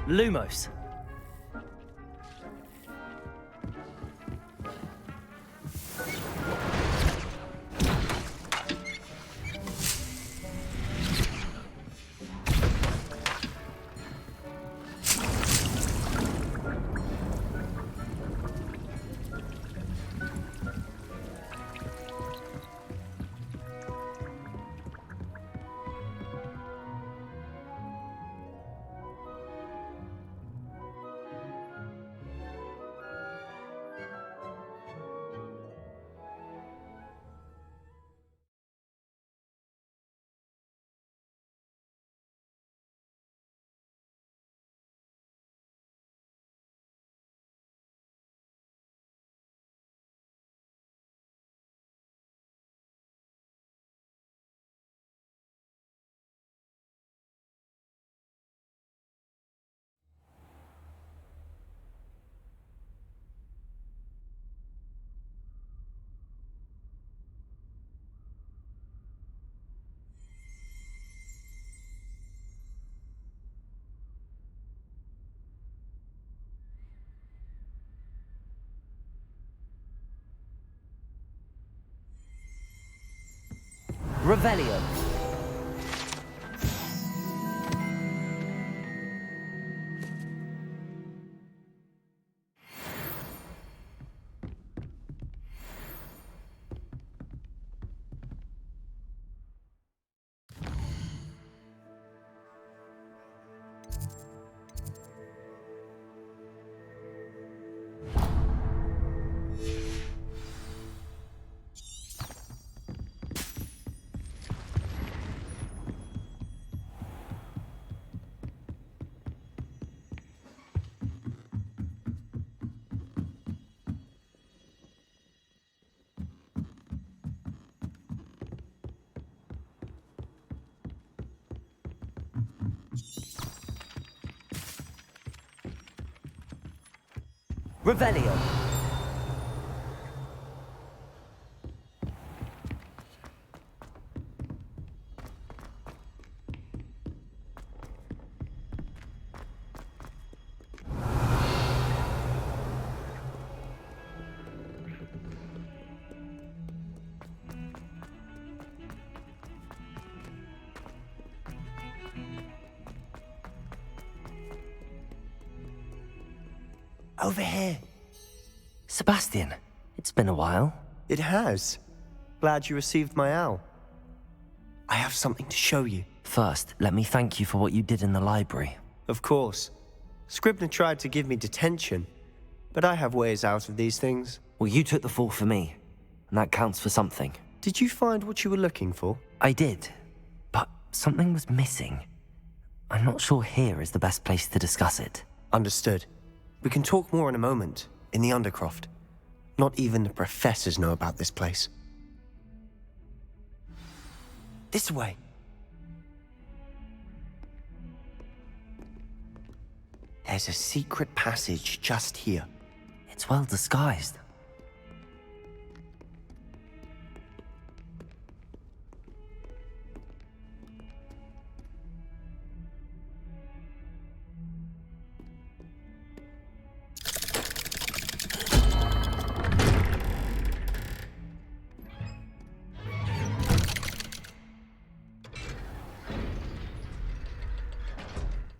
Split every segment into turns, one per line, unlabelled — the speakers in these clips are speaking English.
Lumos. Revelio. Revelio.
Over here.
Sebastian, it's been a while.
It has. Glad you received my owl. I have something to show you.
First, let me thank you for what you did in the library.
Of course. Scribner tried to give me detention, but I have ways out of these things.
Well, you took the fall for me, and that counts for something.
Did you find what you were looking for?
I did, but something was missing. I'm not sure here is the best place to discuss it.
Understood. We can talk more in a moment, in the Undercroft. Not even the professors know about this place. This way. There's a secret passage just here.
It's well disguised.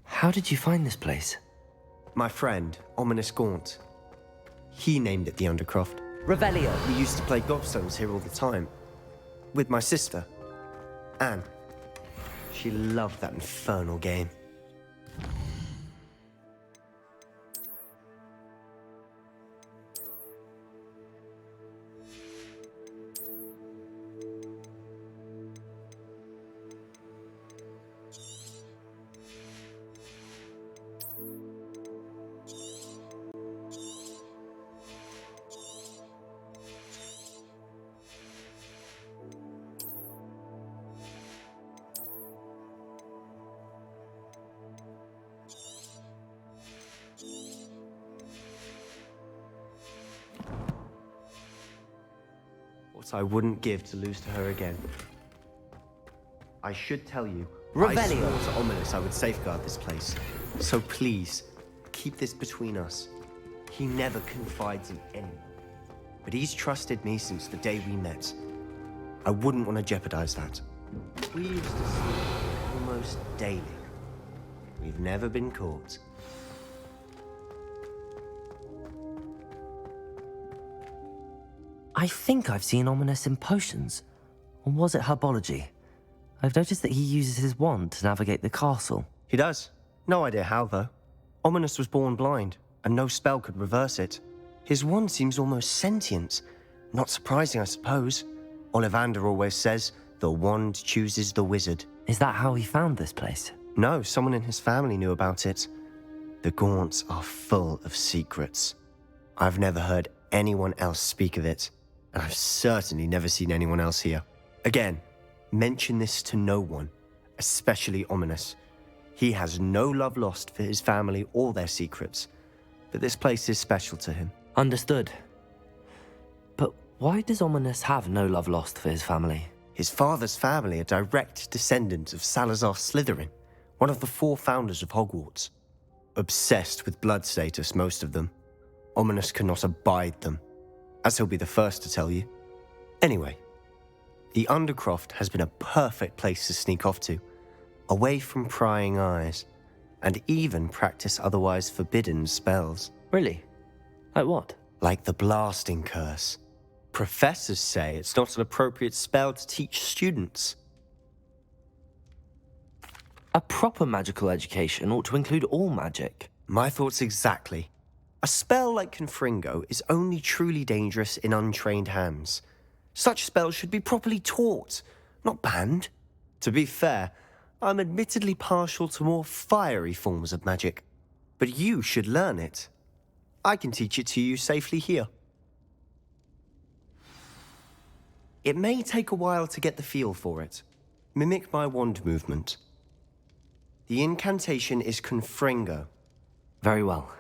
How did you find this place?
My friend, Ominous Gaunt. He named it the Undercroft.
Revelio.
We used to play gobstones here all the time. With my sister, Anne. She loved that infernal game. What I wouldn't give to lose to her again. I should tell you, I
Revelio.
swore to Ominous I would safeguard this place. So please, keep this between us. He never confides in anyone. But he's trusted me since the day we met. I wouldn't want to jeopardize that. We used to sleep almost daily. We've never been caught.
I think I've seen Ominous in potions. Or was it herbology? I've noticed that he uses his wand to navigate the castle.
He does. No idea how, though. Ominous was born blind, and no spell could reverse it. His wand seems almost sentient. Not surprising, I suppose. Ollivander always says, the wand chooses the wizard.
Is that how he found this place?
No, someone in his family knew about it. The Gaunts are full of secrets. I've never heard anyone else speak of it, and I've certainly never seen anyone else here. Again, mention this to no one, especially Ominous. He has no love lost for his family or their secrets, but this place is special to him.
Understood. But why does Ominous have no love lost for his family?
His father's family are direct descendants of Salazar Slytherin, one of the 4 founders of Hogwarts. Obsessed with blood status, most of them. Ominous cannot abide them, as he'll be the first to tell you. Anyway, the Undercroft has been a perfect place to sneak off to, away from prying eyes, and even practice otherwise forbidden spells.
Really? Like what?
Like the Blasting Curse. Professors say it's not an appropriate spell to teach students.
A proper magical education ought to include all magic.
My thoughts exactly. A spell like Confringo is only truly dangerous in untrained hands. Such spells should be properly taught, not banned. To be fair, I'm admittedly partial to more fiery forms of magic. But you should learn it. I can teach it to you safely here. It may take a while to get the feel for it. Mimic my wand movement. The incantation is Confringo.
Very well.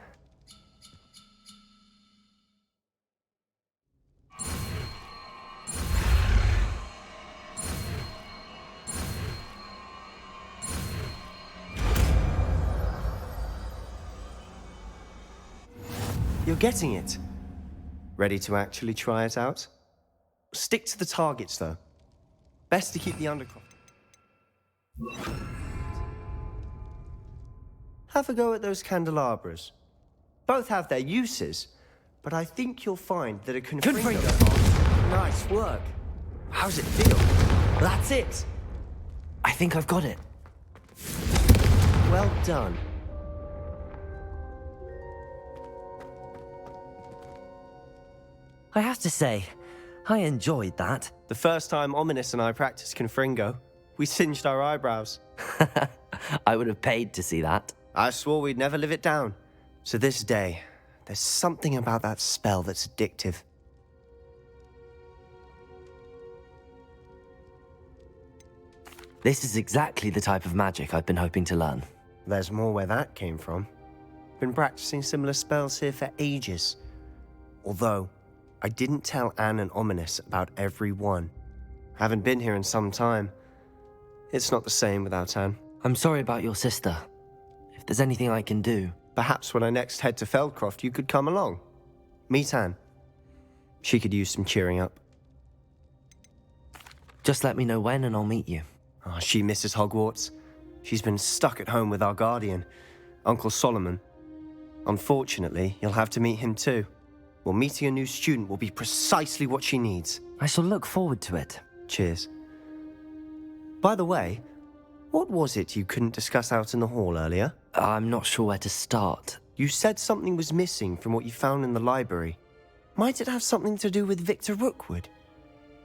You're getting it. Ready to actually try it out? Stick to the targets, though. Best to keep the Undercroft. Have a go at those candelabras. Both have their uses, but I think you'll find that a Confringo... Nice work. How's it feel?
That's it! I think I've got it.
Well done.
I have to say, I enjoyed that.
The first time Ominous and I practiced Confringo, we singed our eyebrows.
I would have paid to see that.
I swore we'd never live it down. To this day, there's something about that spell that's addictive.
This is exactly the type of magic I've been hoping to learn.
There's more where that came from. Been practicing similar spells here for ages. Although, I didn't tell Anne and Ominous about every one. Haven't been here in some time. It's not the same without Anne.
I'm sorry about your sister. If there's anything I can do...
Perhaps when I next head to Feldcroft, you could come along. Meet Anne. She could use some cheering up.
Just let me know when and I'll meet you.
Oh, she misses Hogwarts. She's been stuck at home with our guardian, Uncle Solomon. Unfortunately, you'll have to meet him too. Well, meeting a new student will be precisely what she needs.
I shall look forward to it.
Cheers. By the way, what was it you couldn't discuss out in the hall earlier?
I'm not sure where to start.
You said something was missing from what you found in the library. Might it have something to do with Victor Rookwood?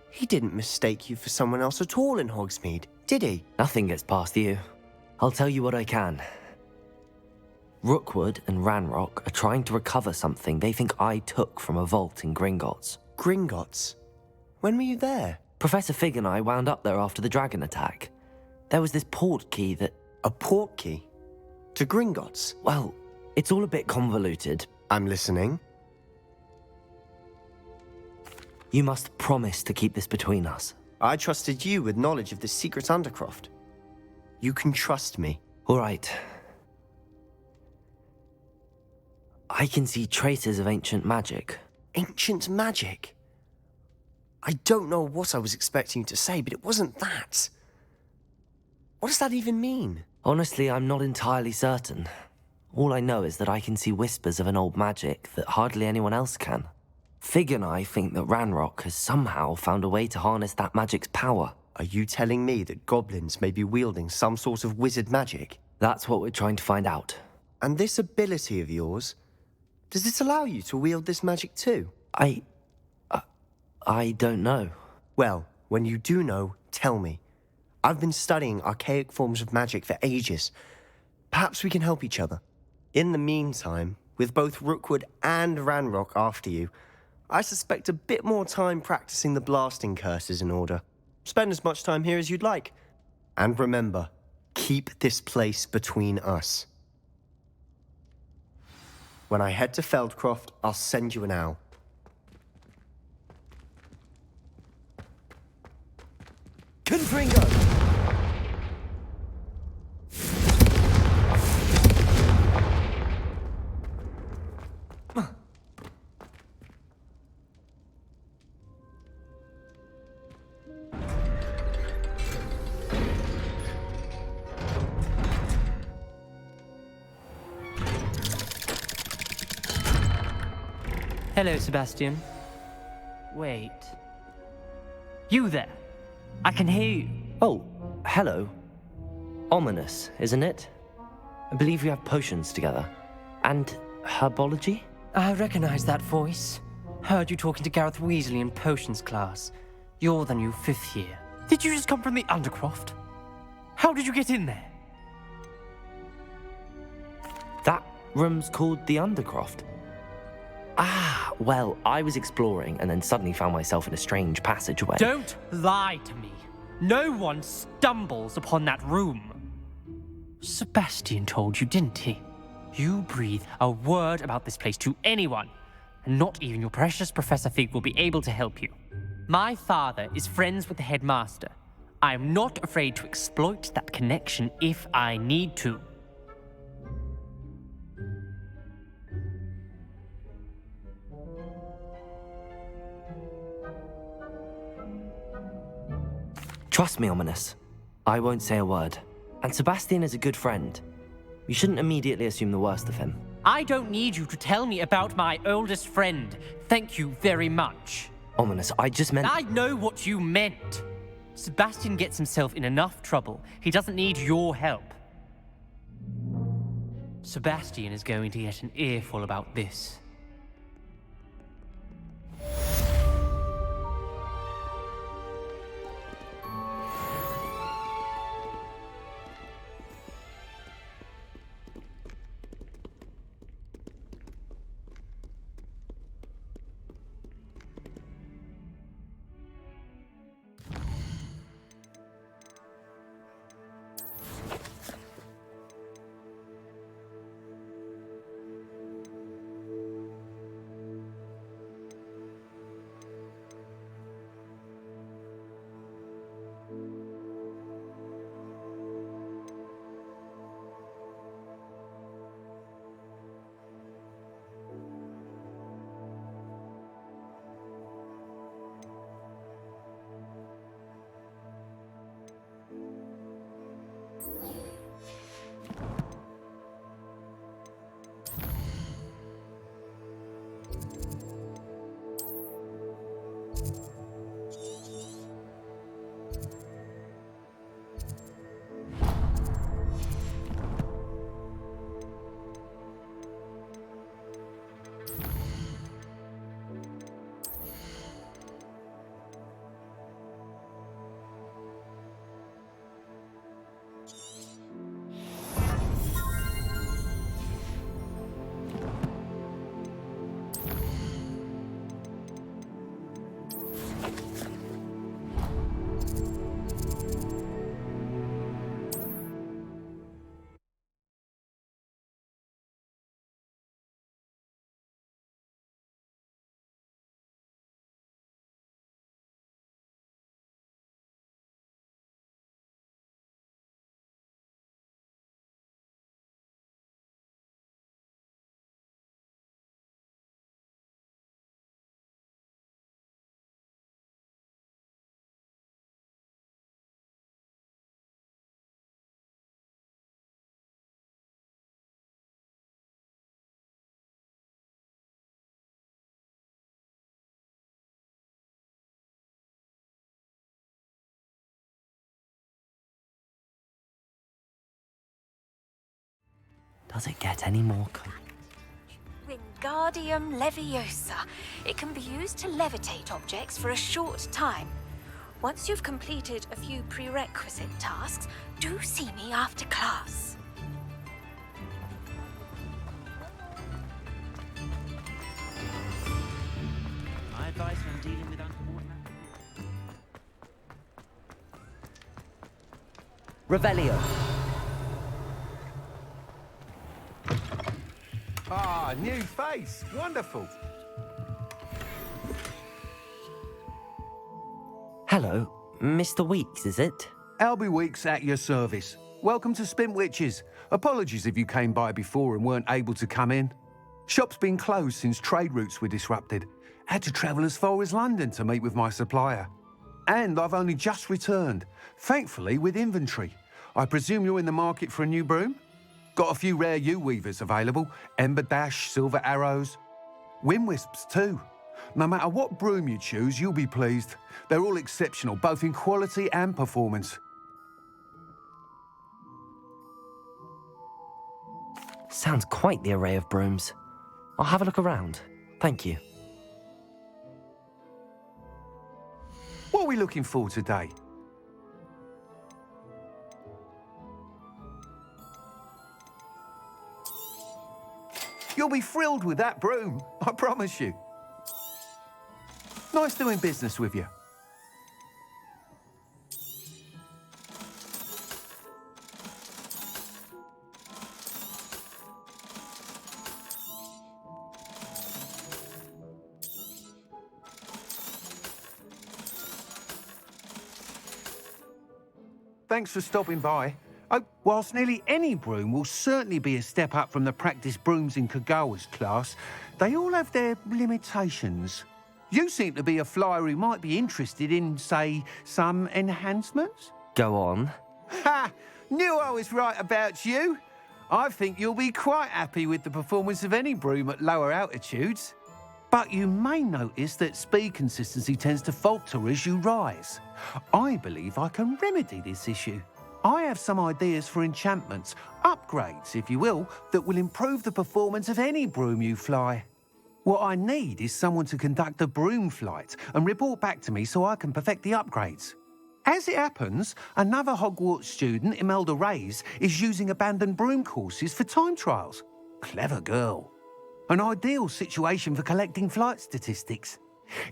He didn't mistake you for someone else at all in Hogsmeade, did he?
Nothing gets past you. I'll tell you what I can. Rookwood and Ranrock are trying to recover something they think I took from a vault in Gringotts.
Gringotts? When were you there?
Professor Fig and I wound up there after the dragon attack. There was this port key that...
A port key? To Gringotts?
Well, it's all a bit convoluted.
I'm listening.
You must promise to keep this between us.
I trusted you with knowledge of the secret Undercroft. You can trust me.
All right. I can see traces of ancient magic.
Ancient magic? I don't know what I was expecting you to say, but it wasn't that. What does that even mean?
Honestly, I'm not entirely certain. All I know is that I can see whispers of an old magic that hardly anyone else can. Fig and I think that Ranrock has somehow found a way to harness that magic's power.
Are you telling me that goblins may be wielding some sort of wizard magic?
That's what we're trying to find out.
And this ability of yours, does it allow you to wield this magic too?
I don't know.
Well, when you do know, tell me. I've been studying archaic forms of magic for ages. Perhaps we can help each other. In the meantime, with both Rookwood and Ranrock after you, I suspect a bit more time practicing the blasting curse is in order. Spend as much time here as you'd like. And remember, keep this place between us. When I head to Feldcroft, I'll send you an owl.
Confringo!
Hello, Sebastian. Wait. You there? I can hear you.
Oh, hello. Ominous, isn't it? I believe we have potions together. And herbology?
I recognize that voice. Heard you talking to Gareth Weasley in potions class. You're the new 5th year. Did you just come from the Undercroft? How did you get in there?
That room's called the Undercroft. Ah, well, I was exploring and then suddenly found myself in a strange passageway.
Don't lie to me. No one stumbles upon that room. Sebastian told you, didn't he? You breathe a word about this place to anyone, and not even your precious Professor Fig will be able to help you. My father is friends with the headmaster. I am not afraid to exploit that connection if I need to.
Trust me, Ominous. I won't say a word. And Sebastian is a good friend. You shouldn't immediately assume the worst of him.
I don't need you to tell me about my oldest friend. Thank you very much.
Ominous, I just meant...
I know what you meant. Sebastian gets himself in enough trouble. He doesn't need your help. Sebastian is going to get an earful about this.
Does it get any more
Wingardium Leviosa. It can be used to levitate objects for a short time. Once you've completed a few prerequisite tasks, do see me after class.
My advice when dealing with untoward
Revelio.
Ah, new face. Wonderful.
Hello, Mr. Weeks, is it?
Albie Weeks at your service. Welcome to Spintwitches. Apologies if you came by before and weren't able to come in. Shop's been closed since trade routes were disrupted. Had to travel as far as London to meet with my supplier. And I've only just returned, thankfully with inventory. I presume you're in the market for a new broom? Got a few rare U-weavers available, Ember Dash, Silver Arrows, Wind Wisps too. No matter what broom you choose, you'll be pleased. They're all exceptional, both in quality and performance.
Sounds quite the array of brooms. I'll have a look around. Thank you.
What are we looking for today? You'll be thrilled with that broom, I promise you. Nice doing business with you. Thanks for stopping by. Oh, whilst nearly any broom will certainly be a step up from the practice brooms in Kagawa's class, they all have their limitations. You seem to be a flyer who might be interested in, say, some enhancements?
Go on.
Ha! Knew I was right about you. I think you'll be quite happy with the performance of any broom at lower altitudes. But you may notice that speed consistency tends to falter as you rise. I believe I can remedy this issue. I have some ideas for enchantments, upgrades, if you will, that will improve the performance of any broom you fly. What I need is someone to conduct a broom flight and report back to me so I can perfect the upgrades. As it happens, another Hogwarts student, Imelda Reyes, is using abandoned broom courses for time trials. Clever girl. An ideal situation for collecting flight statistics.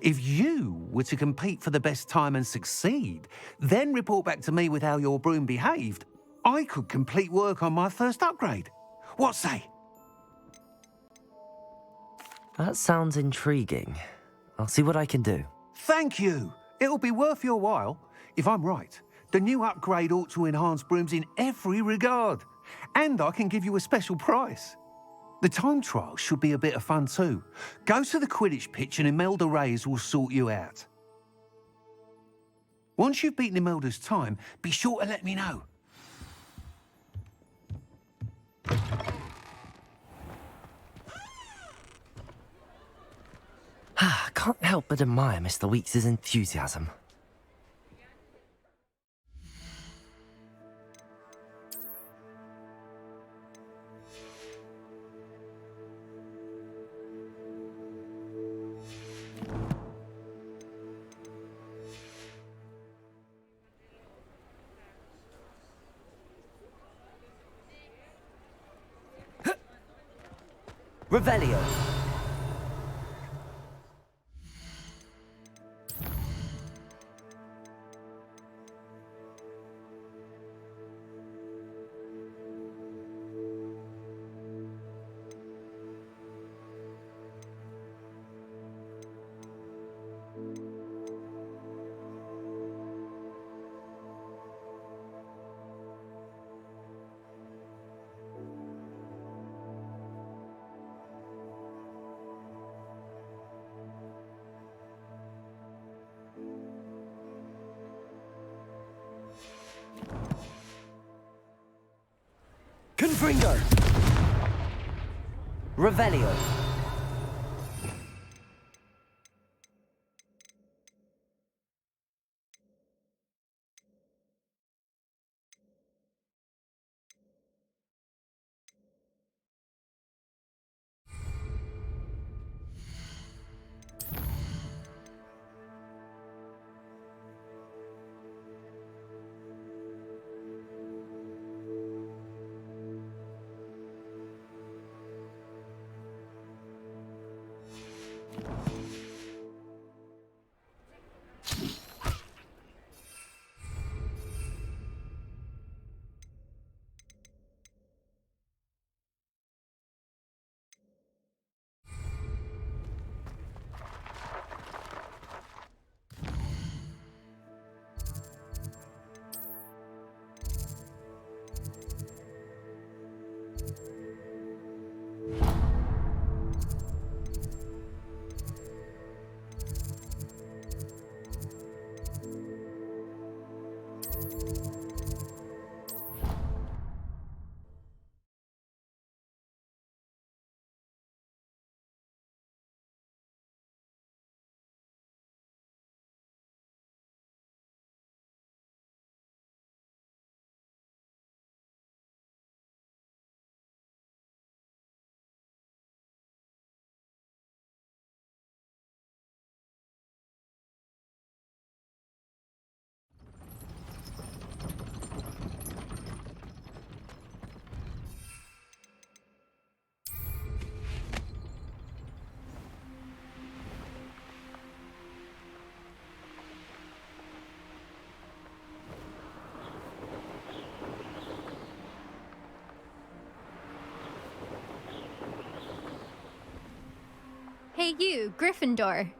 If you were to compete for the best time and succeed, then report back to me with how your broom behaved, I could complete work on my first upgrade. What say?
That sounds intriguing. I'll see what I can do.
Thank you. It'll be worth your while. If I'm right, the new upgrade ought to enhance brooms in every regard. And I can give you a special price. The time trial should be a bit of fun too. Go to the Quidditch pitch and Imelda Reyes will sort you out. Once you've beaten Imelda's time, be sure to let me know.
I can't help but admire Mr. Weeks' enthusiasm. Revelio. Confringo. Revelio.
Hey you, Gryffindor.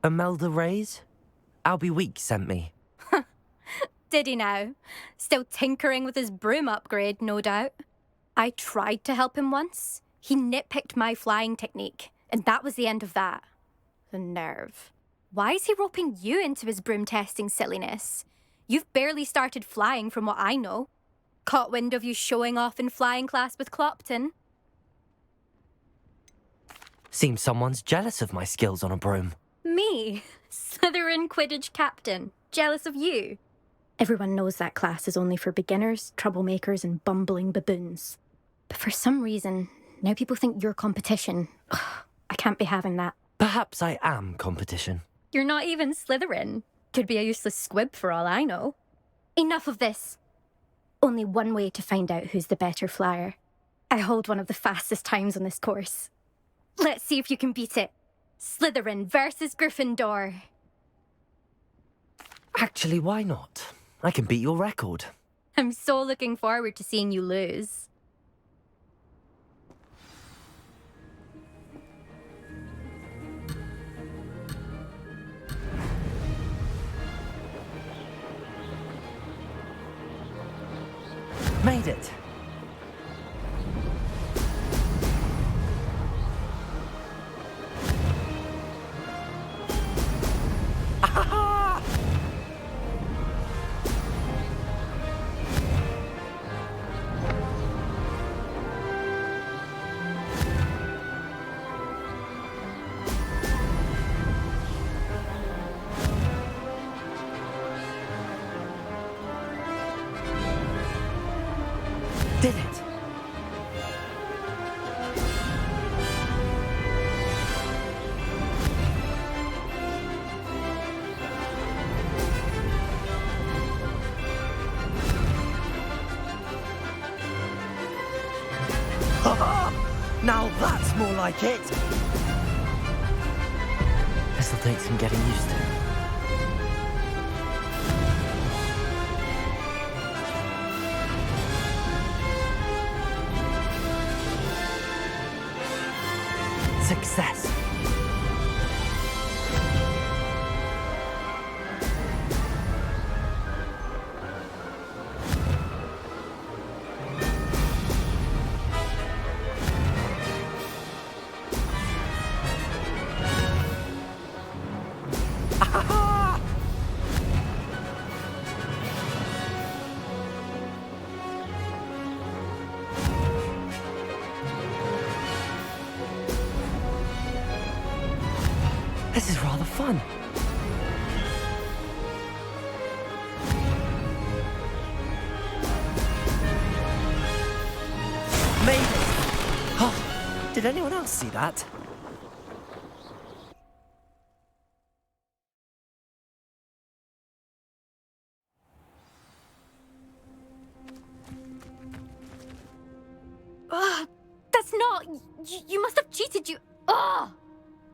Imelda Reyes? Albie Weeks sent me.
Did he now? Still tinkering with his broom upgrade, no doubt. I tried to help him once. He nitpicked my flying technique, and that was the end of that. The nerve. Why is he roping you into his broom testing silliness? You've barely started flying from what I know. Caught wind of you showing off in flying class with Clopton.
Seems someone's jealous of my skills on a broom.
Me? Slytherin Quidditch captain. Jealous of you? Everyone knows that class is only for beginners, troublemakers, and bumbling baboons. But for some reason, now people think you're competition. Ugh, I can't be having that.
Perhaps I am competition.
You're not even Slytherin. Could be a useless squib for all I know. Enough of this. Only one way to find out who's the better flyer. I hold one of the fastest times on this course. Let's see if you can beat it. Slytherin versus Gryffindor.
Actually, why not? I can beat your record.
I'm so looking forward to seeing you lose.
Made it. Did it. Now that's more like it. This'll take some getting used to. Success. This is rather fun. Made it! Oh, did anyone else see that?
Ugh, that's not... You must have cheated, you... Ugh!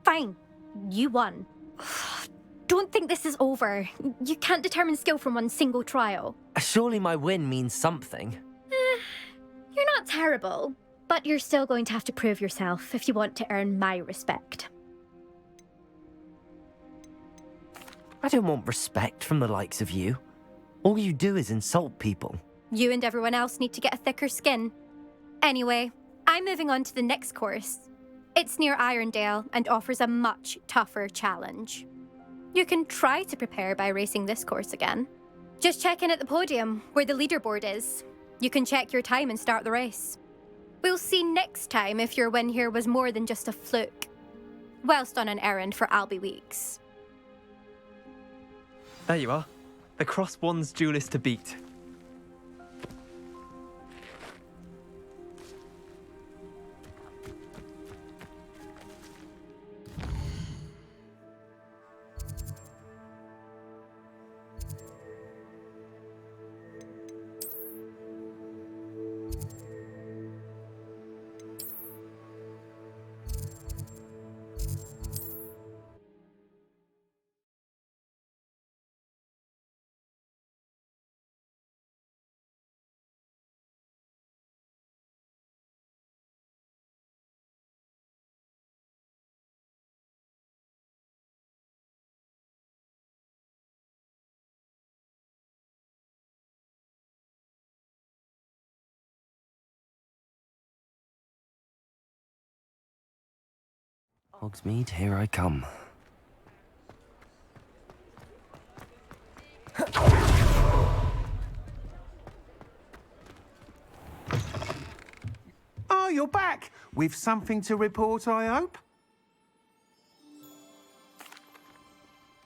Fine. You won. Don't think this is over. You can't determine skill from one single trial.
Surely my win means something.
You're not terrible, but you're still going to have to prove yourself if you want to earn my respect.
I don't want respect from the likes of you. All you do is insult people.
You and everyone else need to get a thicker skin. Anyway, I'm moving on to the next course. It's near Irondale and offers a much tougher challenge. You can try to prepare by racing this course again. Just check in at the podium, where the leaderboard is. You can check your time and start the race. We'll see next time if your win here was more than just a fluke. Whilst on an errand for Albie Weeks.
There you are. The Cross Wands duelist to beat.
Hogsmeade, here I come.
Oh, you're back! With something to report, I hope?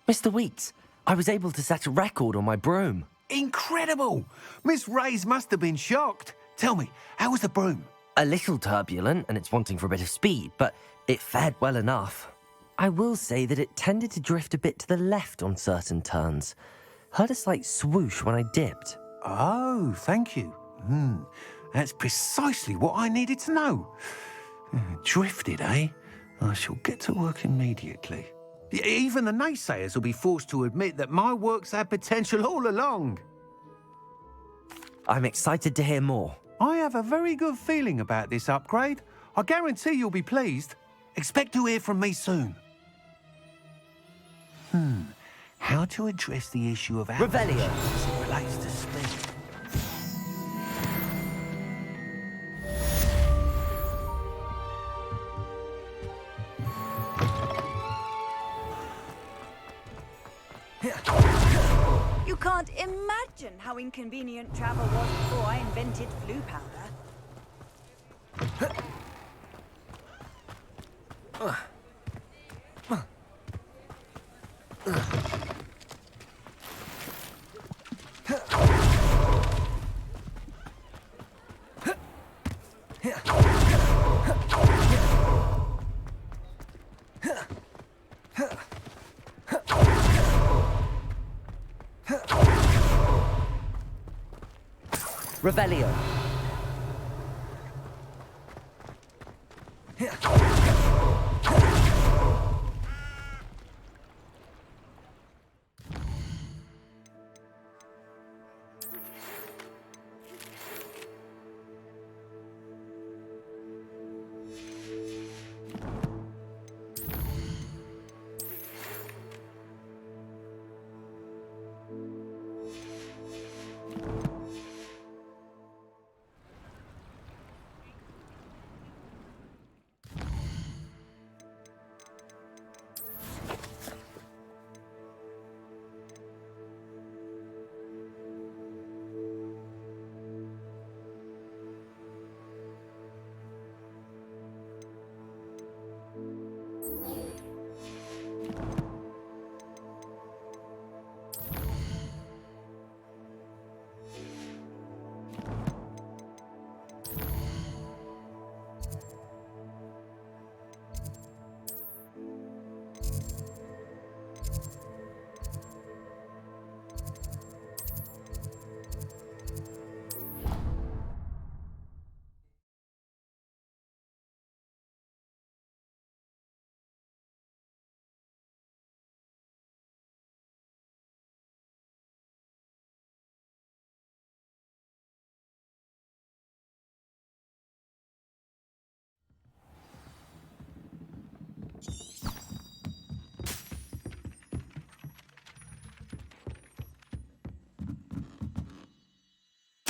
Mr. Weeks, I was able to set a record on my broom.
Incredible! Miss Reyes must have been shocked. Tell me, how was the broom?
A little turbulent and it's wanting for a bit of speed, but it fared well enough. I will say that it tended to drift a bit to the left on certain turns. Heard a slight swoosh when I dipped.
Oh, thank you. That's precisely what I needed to know. Drifted, eh? I shall get to work immediately. Even the naysayers will be forced to admit that my work's had potential all along.
I'm excited to hear more.
I have a very good feeling about this upgrade. I guarantee you'll be pleased. Expect to hear from me soon. How to address the issue of
Revelio.
as it relates to speed.
You can't imagine how inconvenient travel was before I invented flue powder.
Revelio.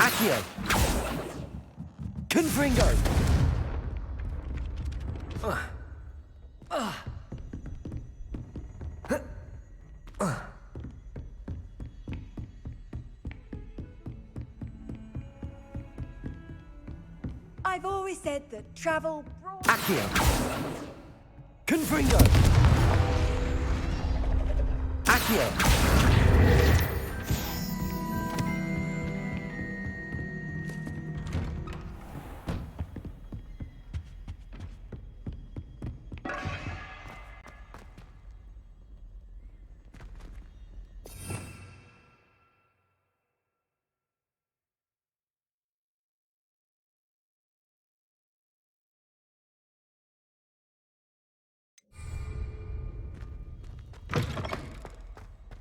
Accio! Confringo!
I've always said that travel brought...
Accio! Confringo! Accio!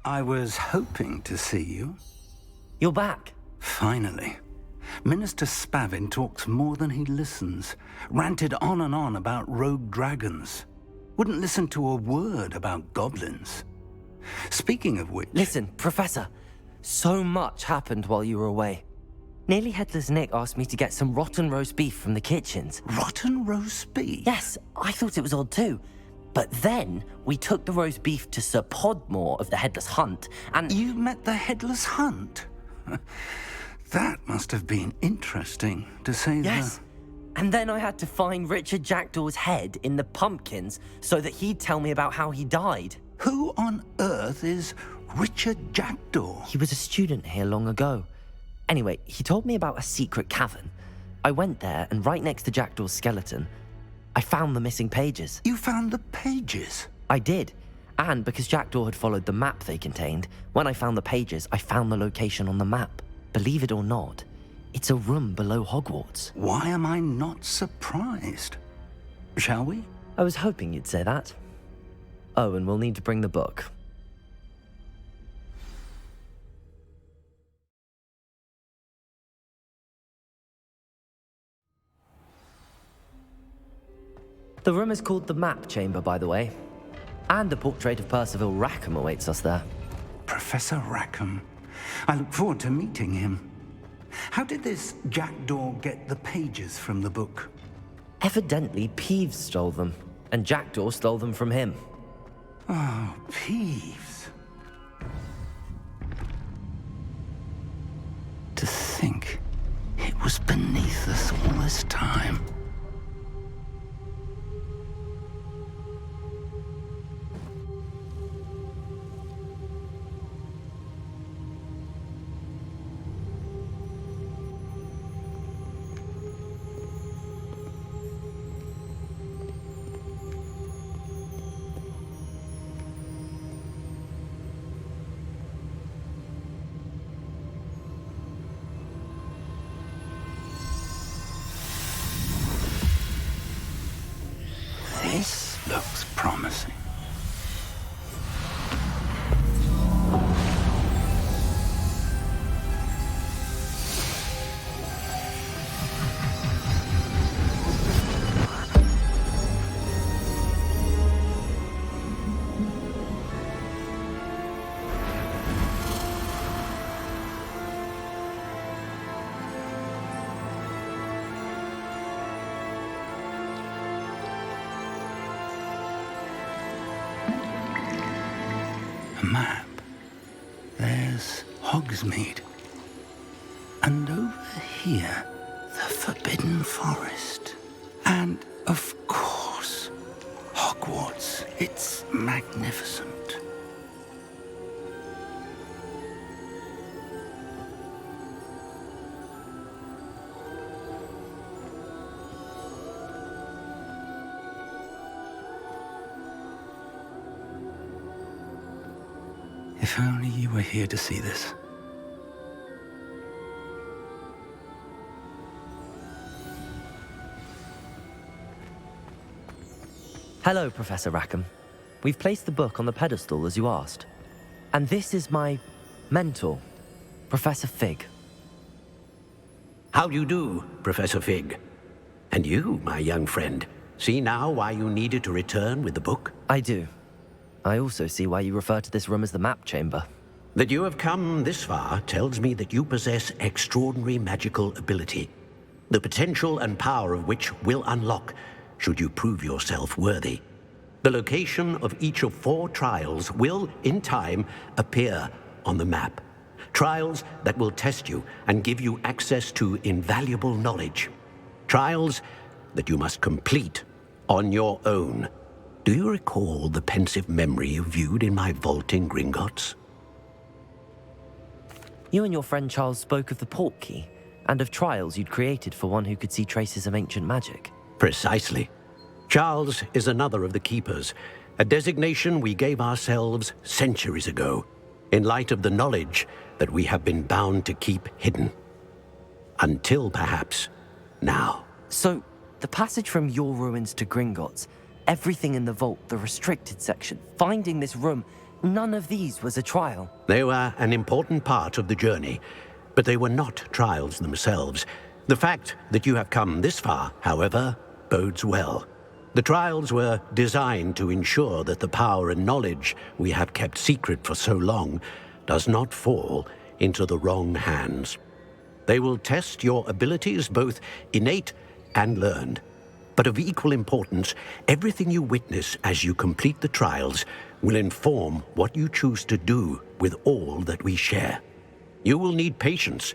I was hoping to see you.
You're back.
Finally. Minister Spavin talks more than he listens. Ranted on and on about rogue dragons. Wouldn't listen to a word about goblins. Speaking of which...
Listen, Professor. So much happened while you were away. Nearly Headless Nick asked me to get some rotten roast beef from the kitchens.
Rotten roast beef?
Yes, I thought it was odd too. But then we took the roast beef to Sir Podmore of the Headless Hunt, and...
You met the Headless Hunt? That must have been interesting, to say
Yes. And then I had to find Richard Jackdaw's head in the pumpkins so that he'd tell me about how he died.
Who on earth is Richard Jackdaw?
He was a student here long ago. Anyway, he told me about a secret cavern. I went there, and right next to Jackdaw's skeleton, I found the missing pages.
You found the pages?
I did. And because Jackdaw had followed the map they contained, when I found the pages, I found the location on the map. Believe it or not, it's a room below Hogwarts.
Why am I not surprised? Shall we?
I was hoping you'd say that. Oh, and we'll need to bring the book. The room is called the Map Chamber, by the way. And a portrait of Percival Rackham awaits us there.
Professor Rackham. I look forward to meeting him. How did this Jackdaw get the pages from the book?
Evidently, Peeves stole them, and Jackdaw stole them from him.
Oh, Peeves. To think it was beneath us all this time. This looks promising. A map. There's Hogsmeade. And over here, the Forbidden Forest. And, of course, Hogwarts. It's magnificent. If only you were here to see this.
Hello, Professor Rackham. We've placed the book on the pedestal as you asked. And this is my mentor, Professor Fig.
How do you do, Professor Fig? And you, my young friend, see now why you needed to return with the book?
I do. I also see why you refer to this room as the Map Chamber.
That you have come this far tells me that you possess extraordinary magical ability, the potential and power of which will unlock should you prove yourself worthy. The location of each of 4 trials will, in time, appear on the map. Trials that will test you and give you access to invaluable knowledge. Trials that you must complete on your own. Do you recall the pensive memory you viewed in my vault in Gringotts?
You and your friend Charles spoke of the Portkey, and of trials you'd created for one who could see traces of ancient magic.
Precisely. Charles is another of the Keepers, a designation we gave ourselves centuries ago, in light of the knowledge that we have been bound to keep hidden. Until, perhaps, now.
So, the passage from your ruins to Gringotts, everything in the vault, the restricted section, finding this room, none of these was a trial.
They were an important part of the journey, but they were not trials themselves. The fact that you have come this far, however, bodes well. The trials were designed to ensure that the power and knowledge we have kept secret for so long does not fall into the wrong hands. They will test your abilities, both innate and learned. But of equal importance, everything you witness as you complete the trials will inform what you choose to do with all that we share. You will need patience.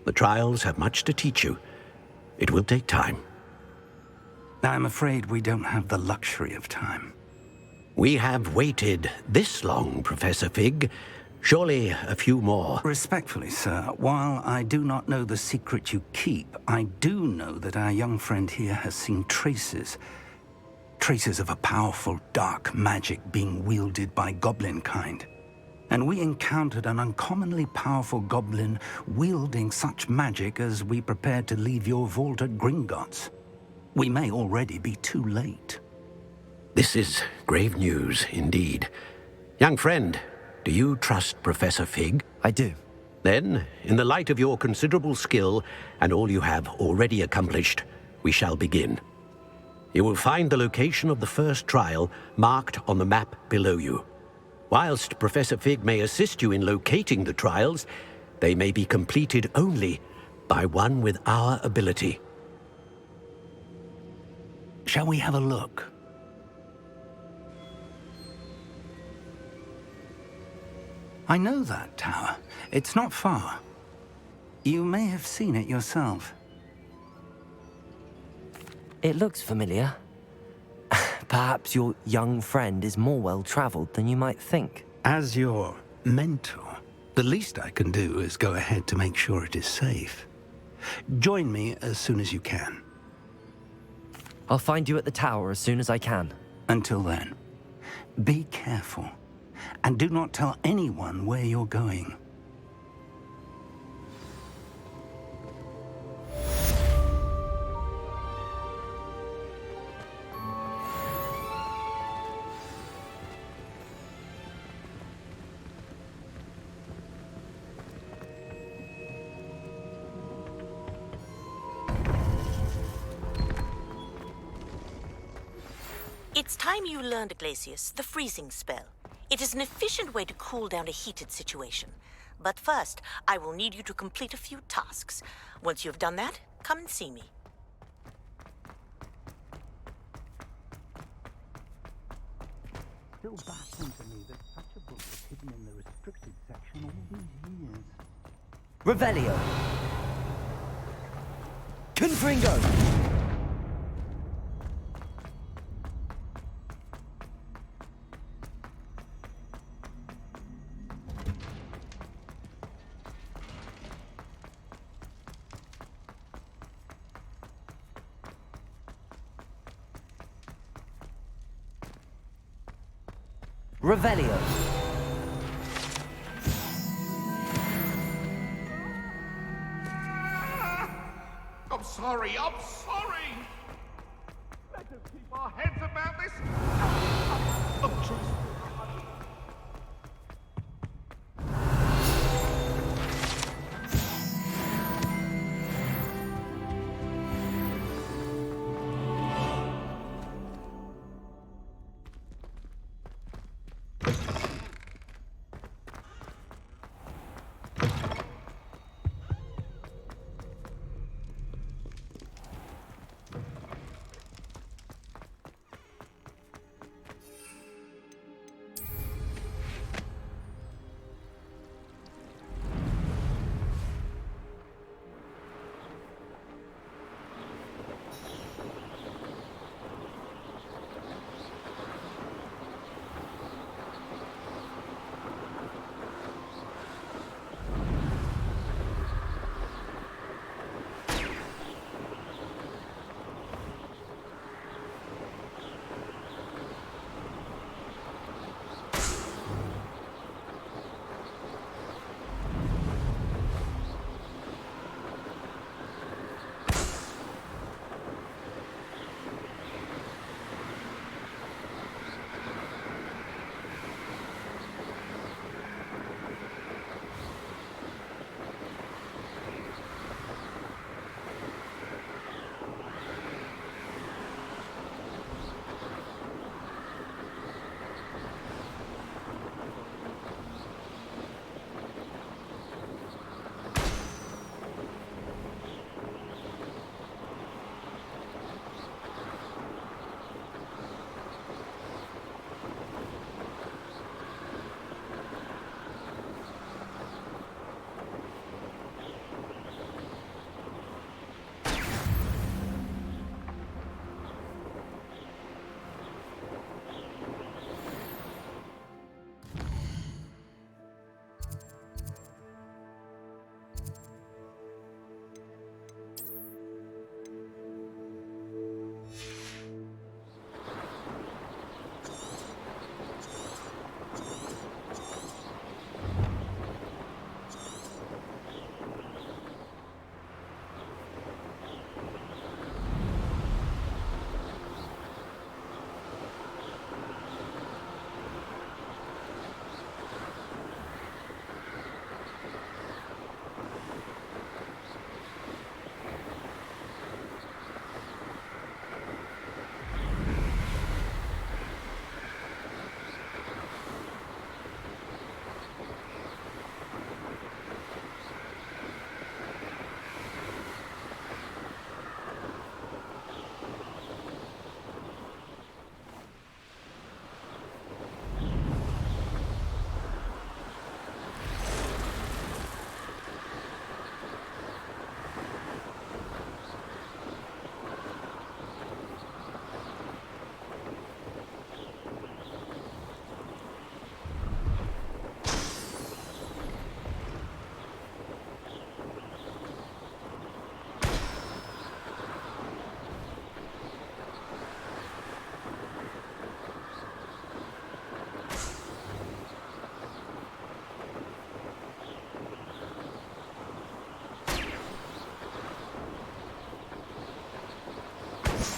The trials have much to teach you. It will take time.
I'm afraid we don't have the luxury of time.
We have waited this long, Professor Fig. Surely a few more.
Respectfully, sir, while I do not know the secret you keep, I do know that our young friend here has seen traces of a powerful dark magic being wielded by goblin kind. And we encountered an uncommonly powerful goblin wielding such magic as we prepared to leave your vault at Gringotts. We may already be too late.
This is grave news indeed. Young friend, do you trust Professor Fig?
I do.
Then, in the light of your considerable skill and all you have already accomplished, we shall begin. You will find the location of the first trial marked on the map below you. Whilst Professor Fig may assist you in locating the trials, they may be completed only by one with our ability.
Shall we have a look? I know that tower. It's not far. You may have seen it yourself.
It looks familiar. Perhaps your young friend is more well-traveled than you might think.
As your mentor, the least I can do is go ahead to make sure it is safe. Join me as soon as you can.
I'll find you at the tower as soon as I can.
Until then, be careful, and do not tell anyone where you're going.
It's time you learned, Glacius, the freezing spell. It is an efficient way to cool down a heated situation. But first, I will need you to complete a few tasks. Once you've done that, come and see me.
Still baffling to me that such a book was hidden in the restricted section all these years.
Revelio! Confringo! Revelio.
I'm sorry. Let us keep our heads about this. I'm truthful.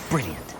Brilliant.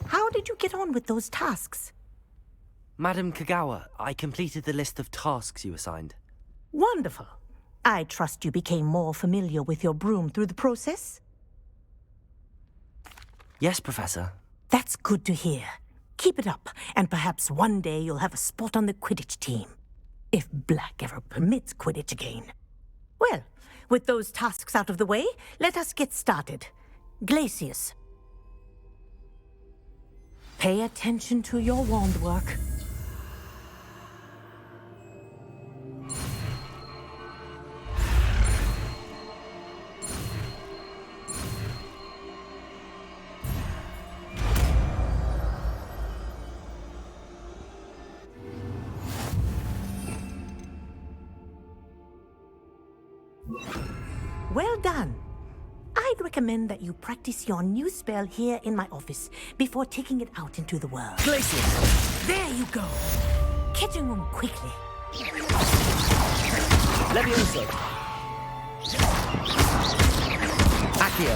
How did you get on with those tasks?
Madam Kagawa, I completed the list of tasks you assigned.
Wonderful. I trust you became more familiar with your broom through the process?
Yes, Professor.
That's good to hear. Keep it up, and perhaps one day you'll have a spot on the Quidditch team. If Black ever permits Quidditch again. Well, with those tasks out of the way, let us get started. Glacius. Pay attention to your wand work. Well done. I'd recommend that you practice your new spell here in my office before taking it out into the world.
Glacius!
There you go. Catching them quickly.
Levioso! Accio!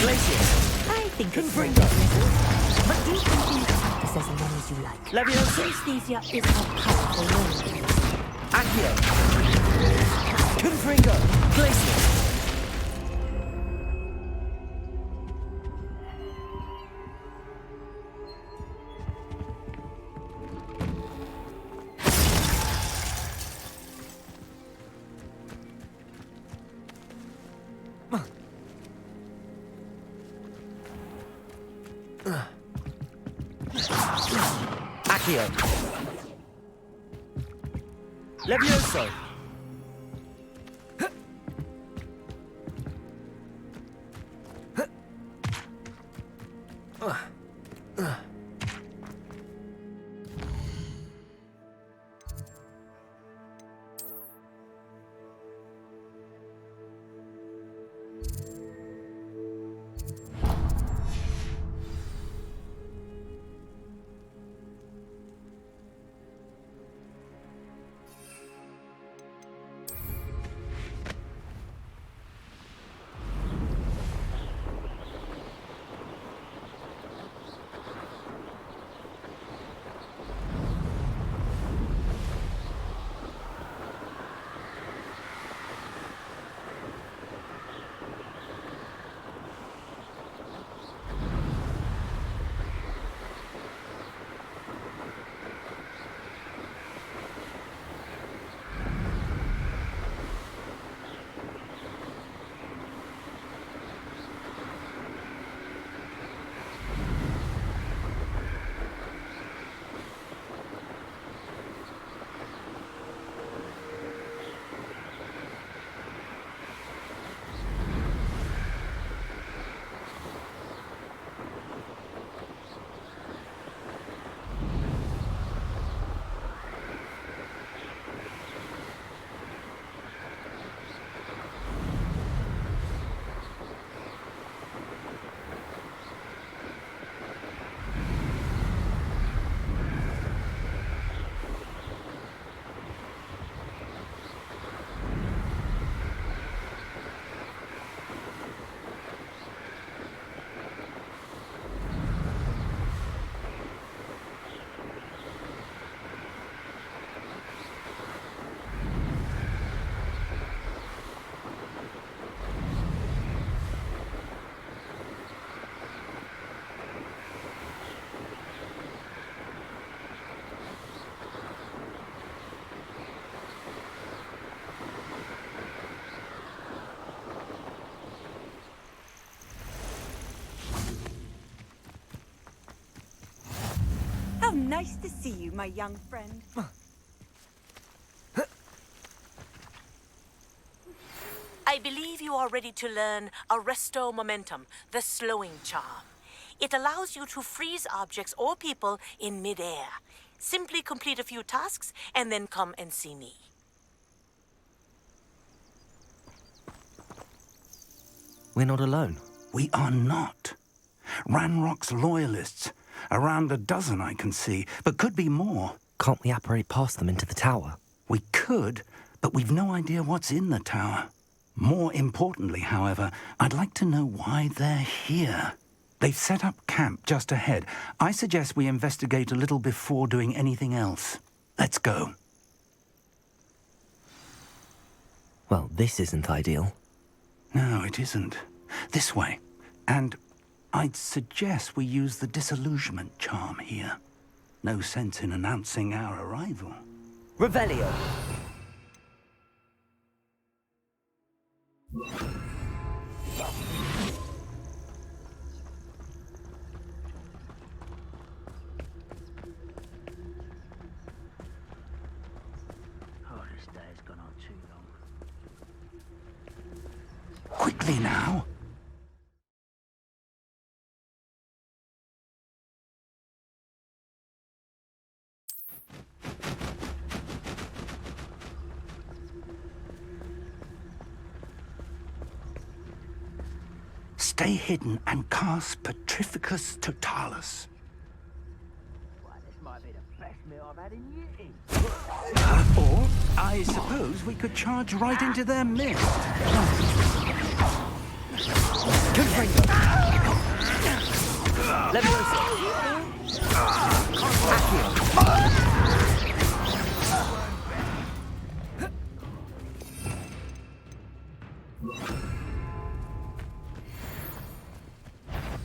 Glacius!
I think it's very pleasant, but do continue to practice as long as you like.
Levioso!
Synesthesia is a powerful learning.
Accio! Confringo! Glacius! Accio! Levioso!
How nice to see you, my young friend.
I believe you are ready to learn Arresto Momentum, the slowing charm. It allows you to freeze objects or people in midair. Simply complete a few tasks and then come and see me.
We're not alone.
We are not. Ranrock's loyalists. Around a dozen I can see, but could be more.
Can't we apparate past them into the tower?
We could, but we've no idea what's in the tower. More importantly, however, I'd like to know why they're here. They've set up camp just ahead. I suggest we investigate a little before doing anything else. Let's go.
Well, this isn't ideal.
No, it isn't. This way. And I'd suggest we use the disillusionment charm here. No sense in announcing our arrival.
Revelio!
Oh, this day's gone on too long.
Quickly now. Stay hidden and cast Petrificus Totalis.
Well, this might be the best meal I've had in years.
Or, I suppose we could charge right into their midst.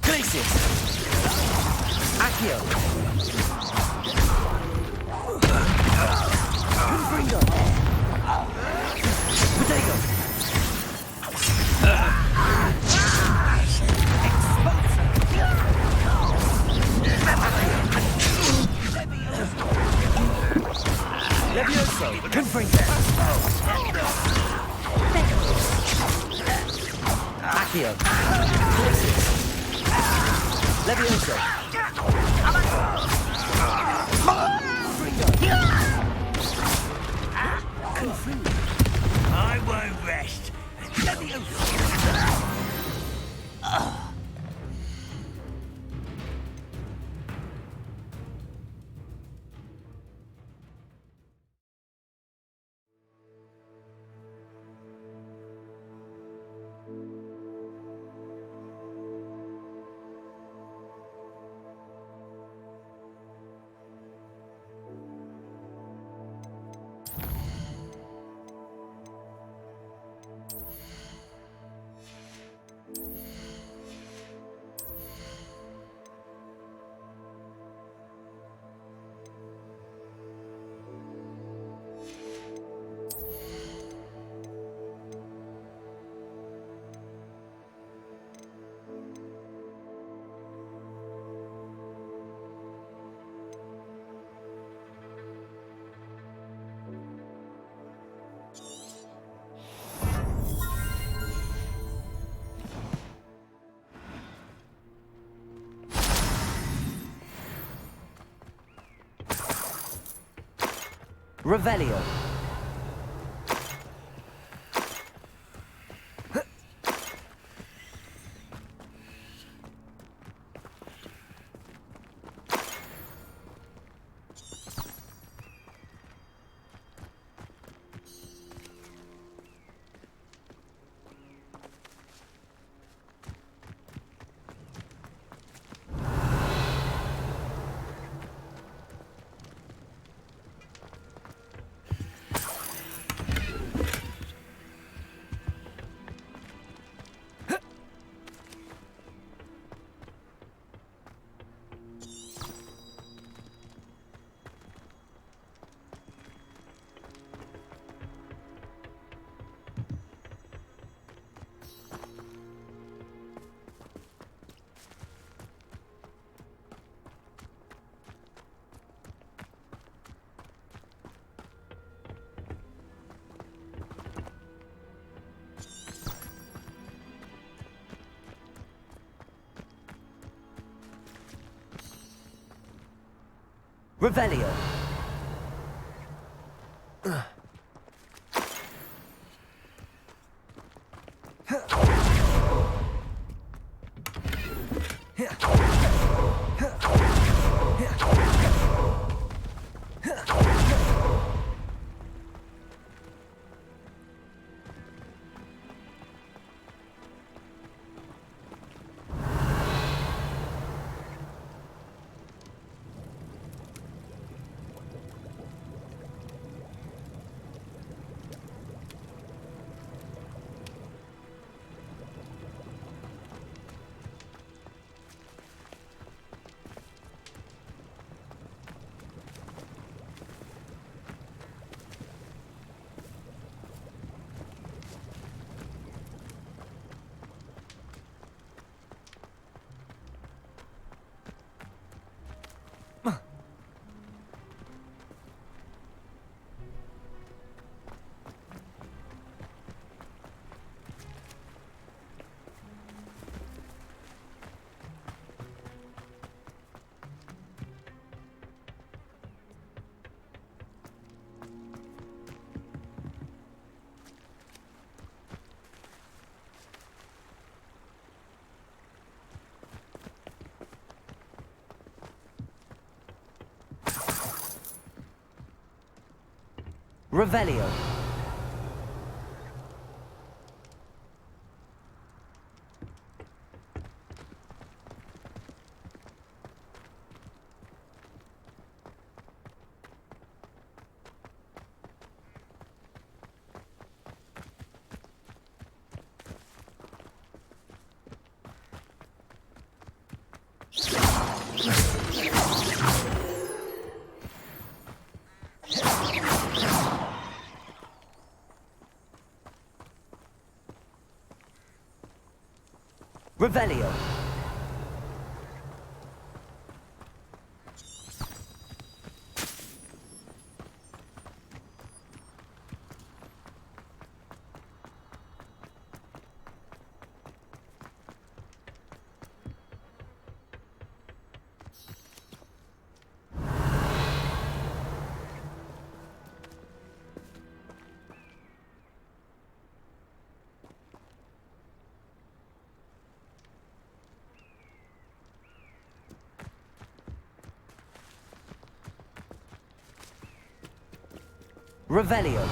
Glacius! Accio! Confringo! Potato! Levioso! Confringo! Accio! Glacius! Levioso! Confringo!
I won't rest. Levioso!
Revelio! Revelio. Revelio. Revelio. Revelio.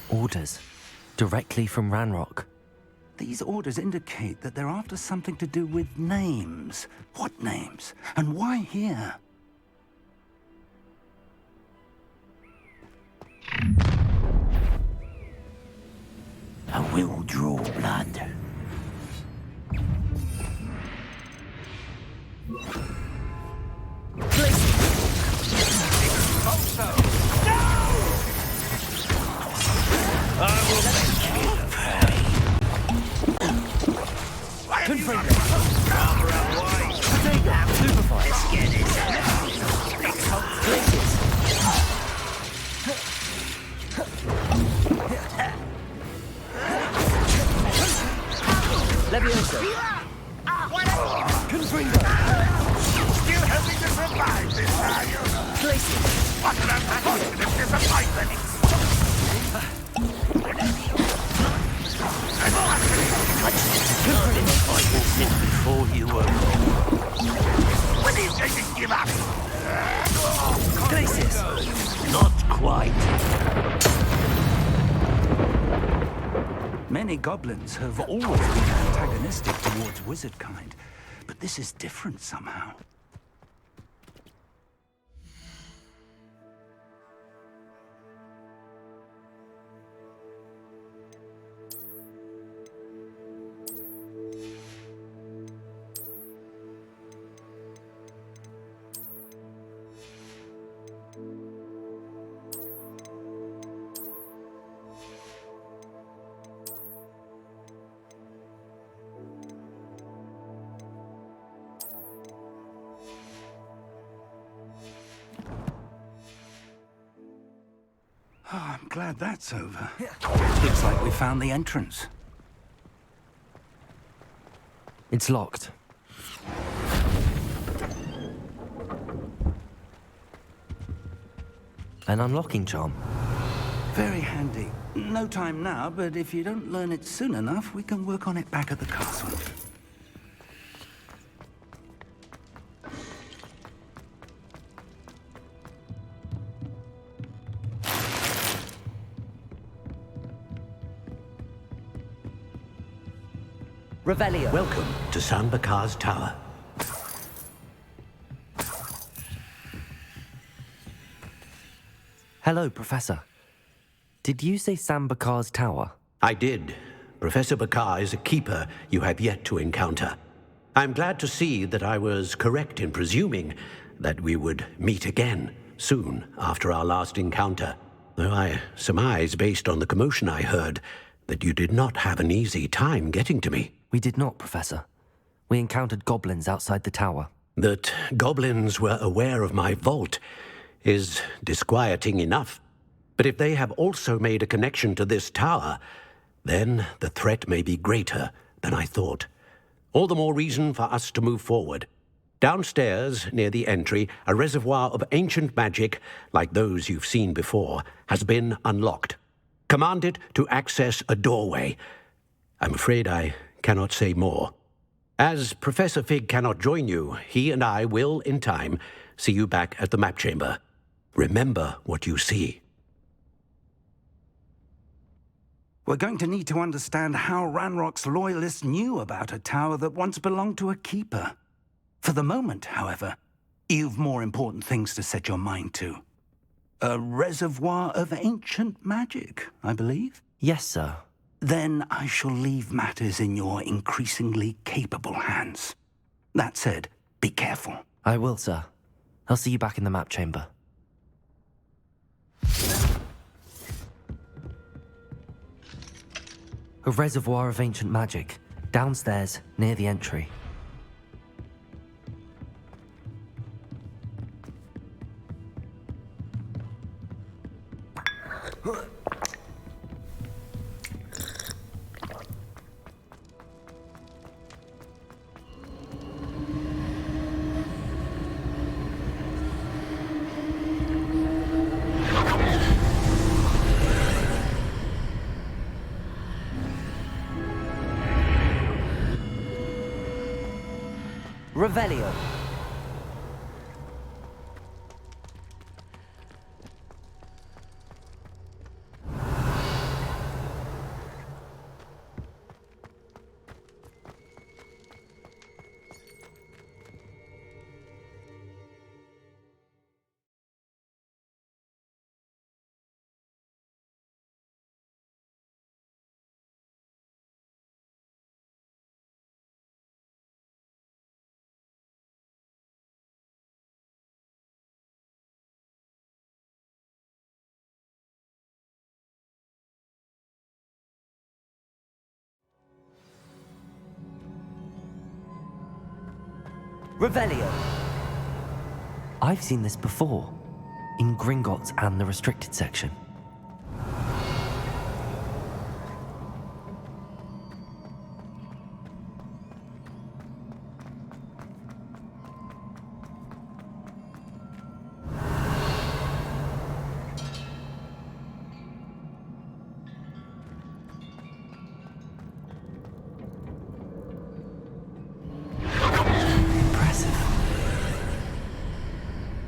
Orders. Directly from Ranrock.
These orders indicate that they're after something to do with names. What names? And why here?
I will draw blood.
Supervise.
Levioso.
Confringo. Still hoping to survive this, are you?
Glacius.
What an unfortunate disappointment!
Before you were
When do you think you give up?
Glacius.
not quite.
Many goblins have always been antagonistic towards wizard kind, but this is different somehow. Oh, I'm glad that's over. Looks like we found the entrance.
It's locked. An unlocking charm.
Very handy. No time now, but if you don't learn it soon enough, we can work on it back at the castle.
Revelio.
Welcome to San Bakar's Tower.
Hello, Professor. Did you say Sam Bakar's tower?
I did. Professor Bakar is a keeper you have yet to encounter. I'm glad to see that I was correct in presuming that we would meet again soon after our last encounter, though I surmise, based on the commotion I heard, that you did not have an easy time getting to me.
We did not, Professor. We encountered goblins outside the tower.
That goblins were aware of my vault is disquieting enough. But if they have also made a connection to this tower, then the threat may be greater than I thought. All the more reason for us to move forward. Downstairs, near the entry, a reservoir of ancient magic, like those you've seen before, has been unlocked. Command it to access a doorway. I'm afraid I cannot say more. As Professor Fig cannot join you, he and I will, in time, see you back at the map chamber. Remember what you see.
We're going to need to understand how Ranrock's loyalists knew about a tower that once belonged to a keeper. For the moment, however, you've more important things to set your mind to. A reservoir of ancient magic, I believe?
Yes, sir.
Then I shall leave matters in your increasingly capable hands. That said, be careful.
I will, sir. I'll see you back in the map chamber. A reservoir of ancient magic, downstairs, near the entry.
Revelio. Revelio.
I've seen this before, in Gringotts and the restricted section.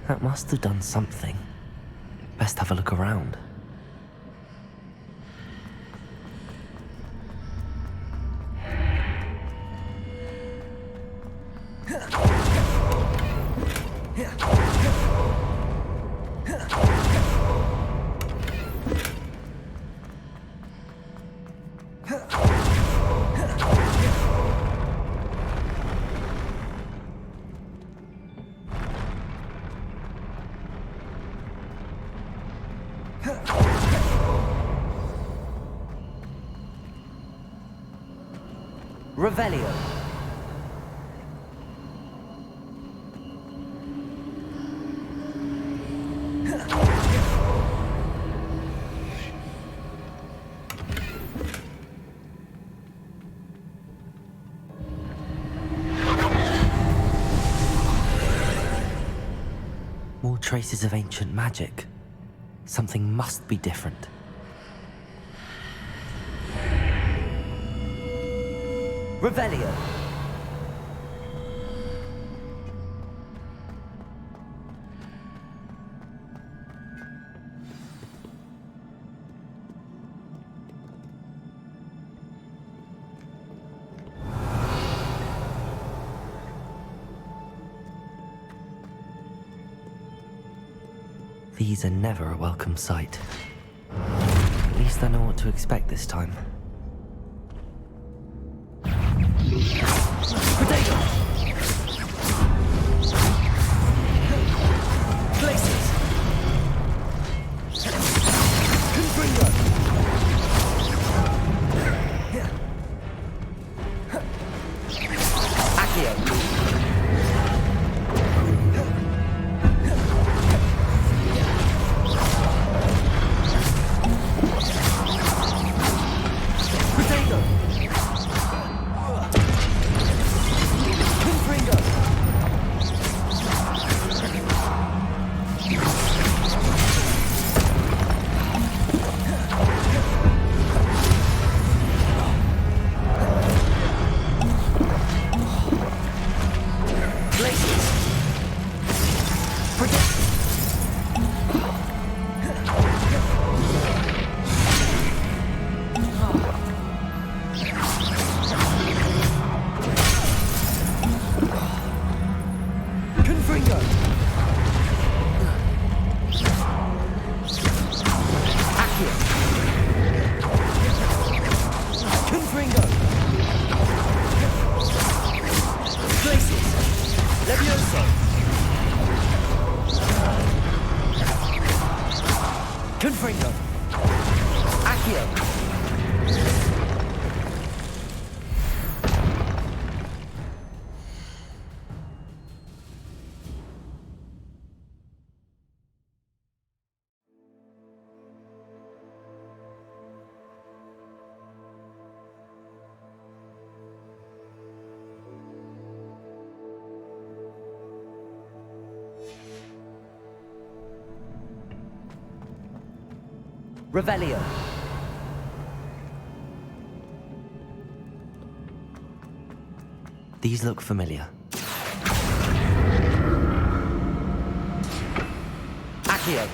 That must have done something. Best have a look around. Revelio. More traces of ancient magic. Something must be different. Revelio. These are never a welcome sight. At least I know what to expect this time. Confringo. Accio. Revelio. These look familiar. Accio.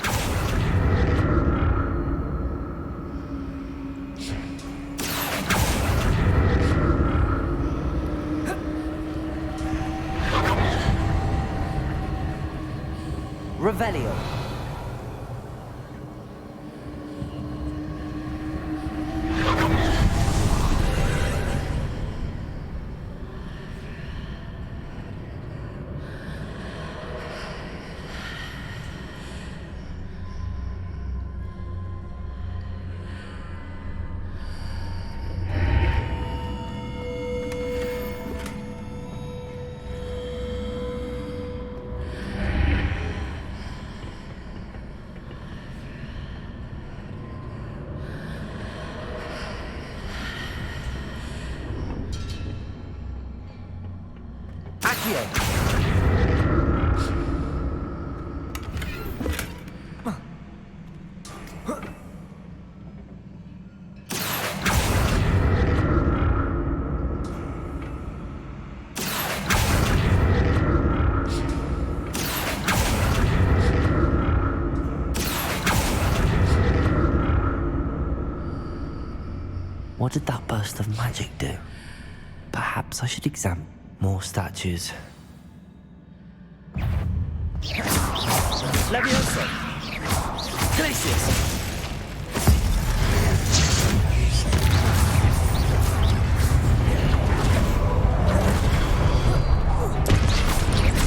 Revelio. burst of magic do? Perhaps I should examine more statues.
Levioso! Glacius!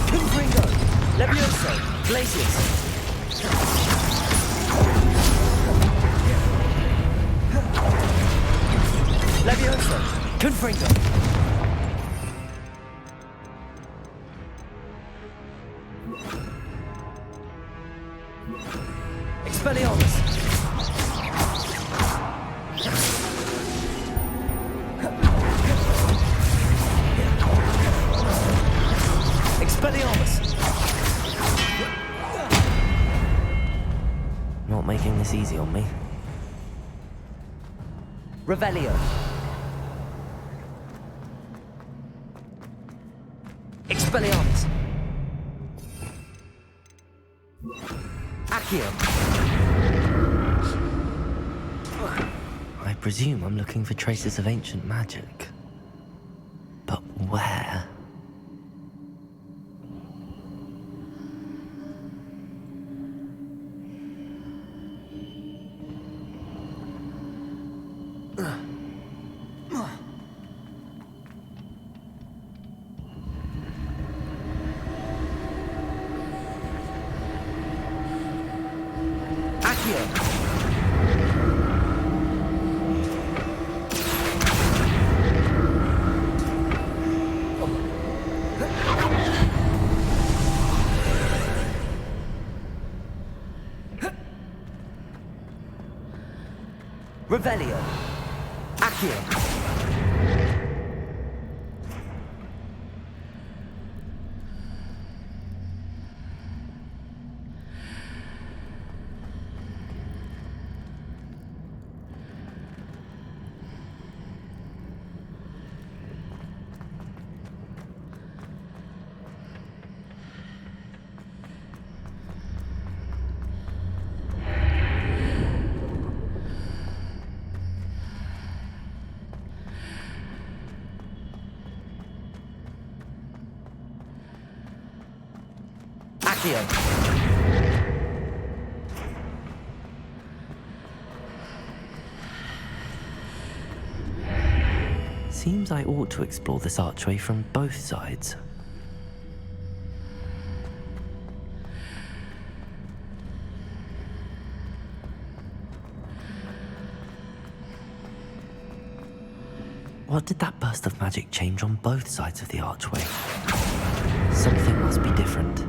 Confringo! Levioso! Glacius! Levioso! Confringo! Expelliarmus! Expelliarmus!
Not making this easy on me.
Revelio! Expelliarmus! Accio!
I presume I'm looking for traces of ancient magic. But where?
Revelio! Accio! Accio!
Seems I ought to explore this archway from both sides. What did that burst of magic change on both sides of the archway? Something must be different.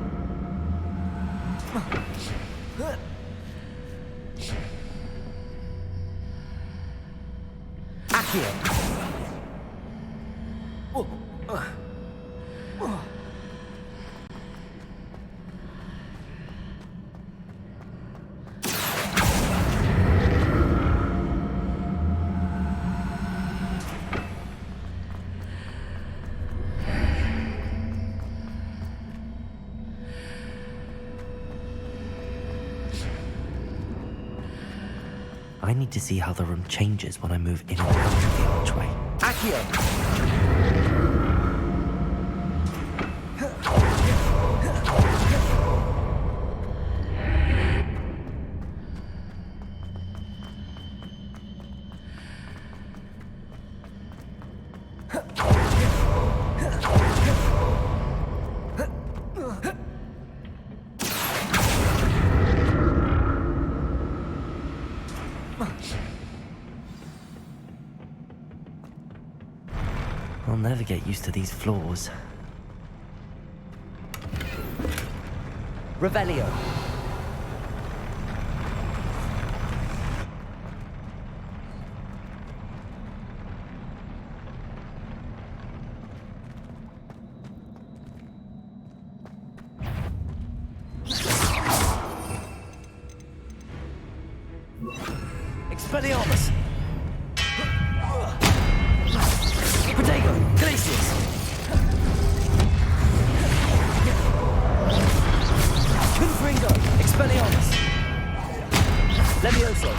Accio!
I need to see how the room changes when I move in and out of the archway.
Accio!
I'll never get used to these floors.
Revelio! Expelliarmus! Protego! Glacius! Confringo! Expelliarmus! Levioso!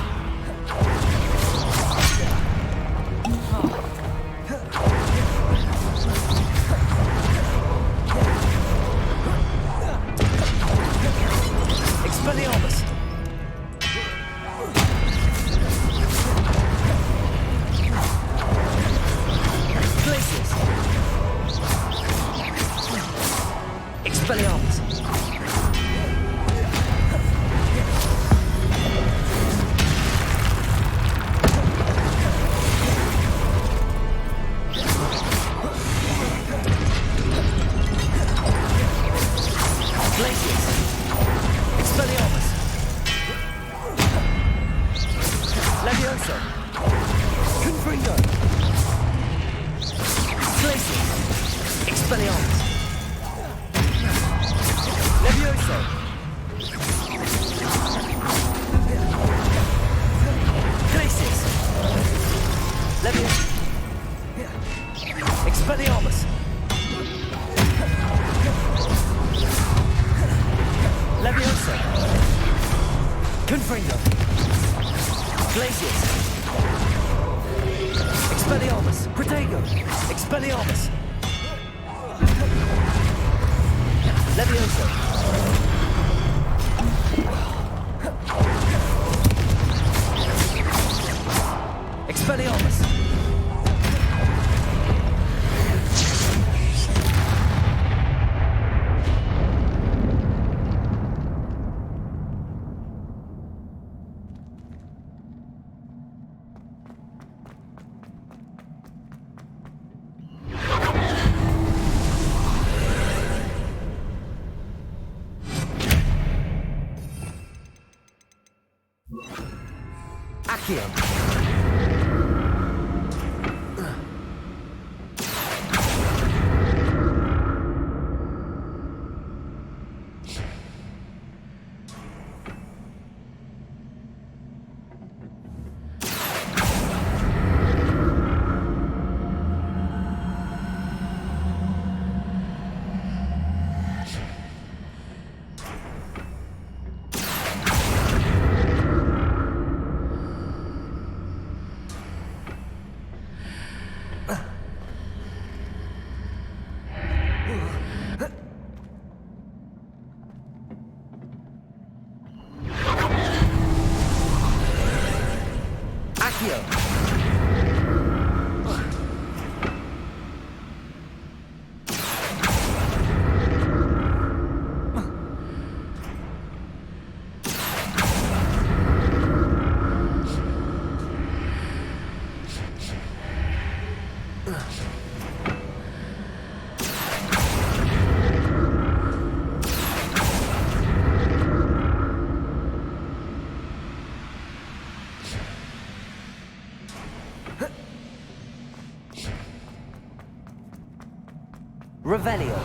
Expelliarmus! Levioso! Glacius! Levioso! Expelliarmus! Levioso! Confringo! Glacius! Expelliarmus! Protego! Expelliarmus! Levioso! Expelliarmus! Accio! Revelio.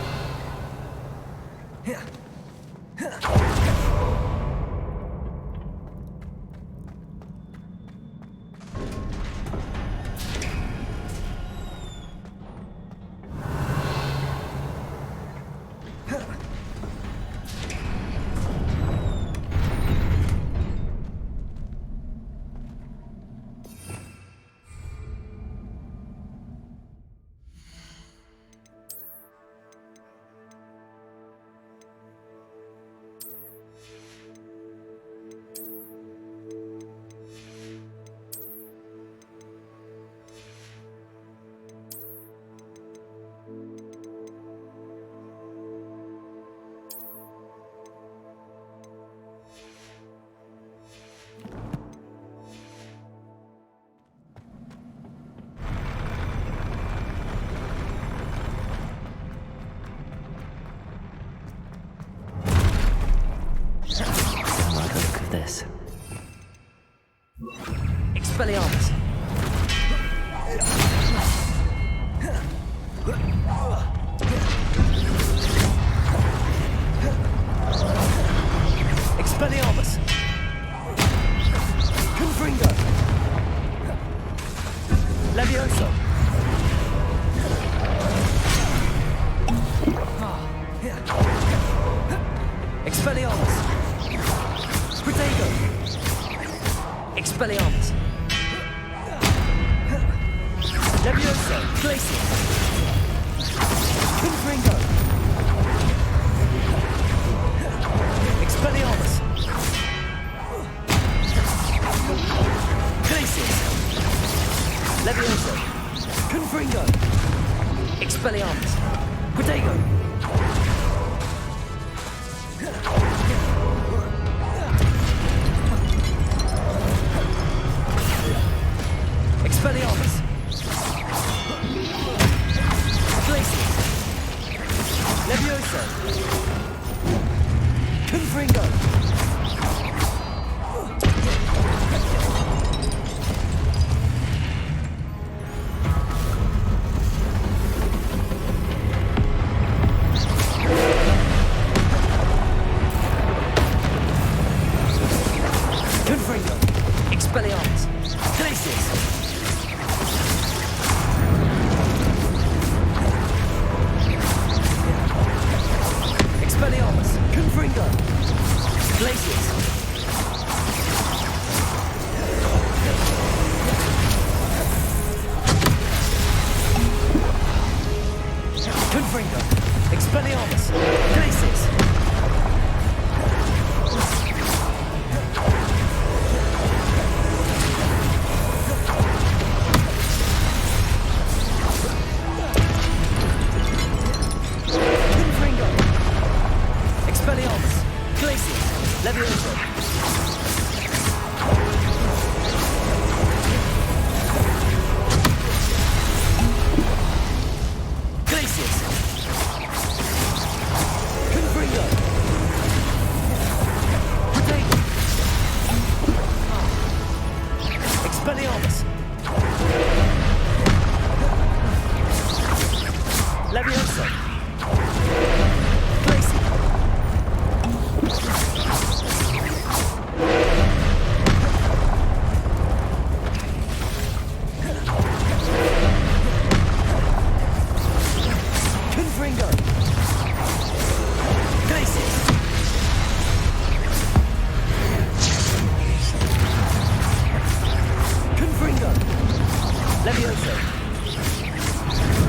This. Expelliarmus! Expelliarmus! Confringo! Levioso! Expelliarmus! Protego! Expelliarmus! Levioso! Glacius! Confringo! Expelliarmus! Glacius! Levioso! Confringo! Expelliarmus! Protego! Expelliarmus! Glacius! Levioso! Confringo! Expelliarmus! Glacius! Confringo! Expelliarmus! Glacius! Levioso! Expelliarmus! Levioso! Glacius! Confringo! Glacius! Confringo! Levioso!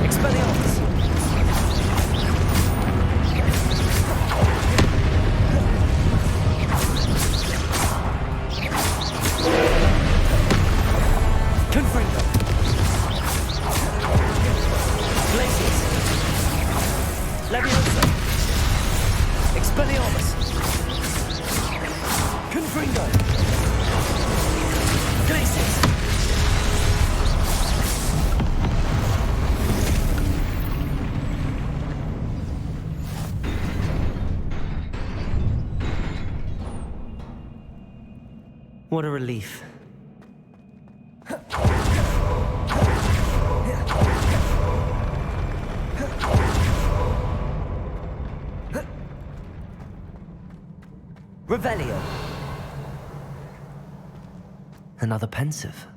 Expelliarmus! Confringo! Glacius! Levioso! Expelliarmus! Confringo! Glacius!
What a relief. Revelio. Another pensive.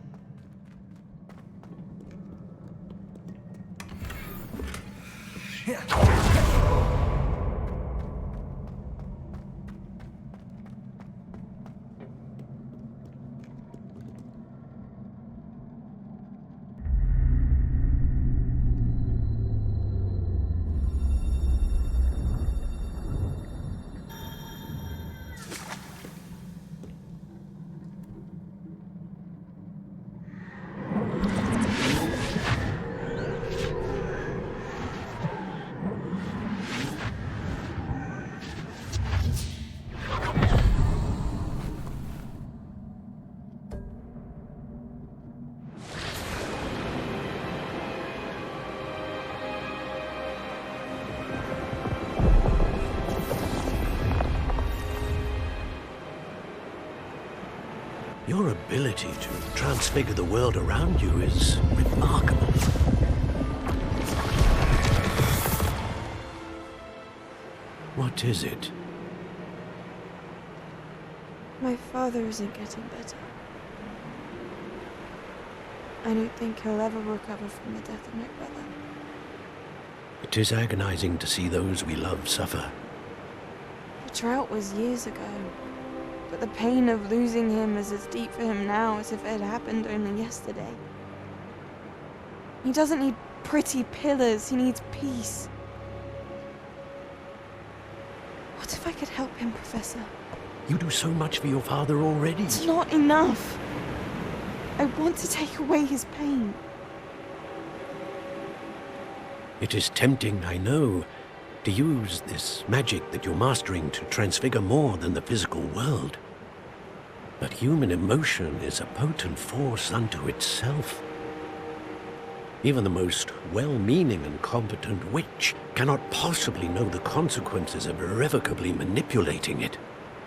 Your ability to transfigure the world around you is remarkable. What is it?
My father isn't getting better. I don't think he'll ever recover from the death of my brother.
It is agonizing to see those we love suffer.
The drought was years ago, but the pain of losing him is as deep for him now as if it had happened only yesterday. He doesn't need pretty pillars, he needs peace. What if I could help him, Professor?
You do so much for your father already.
It's not enough. I want to take away his pain.
It is tempting, I know, to use this magic that you're mastering to transfigure more than the physical world. But human emotion is a potent force unto itself. Even the most well-meaning and competent witch cannot possibly know the consequences of irrevocably manipulating it.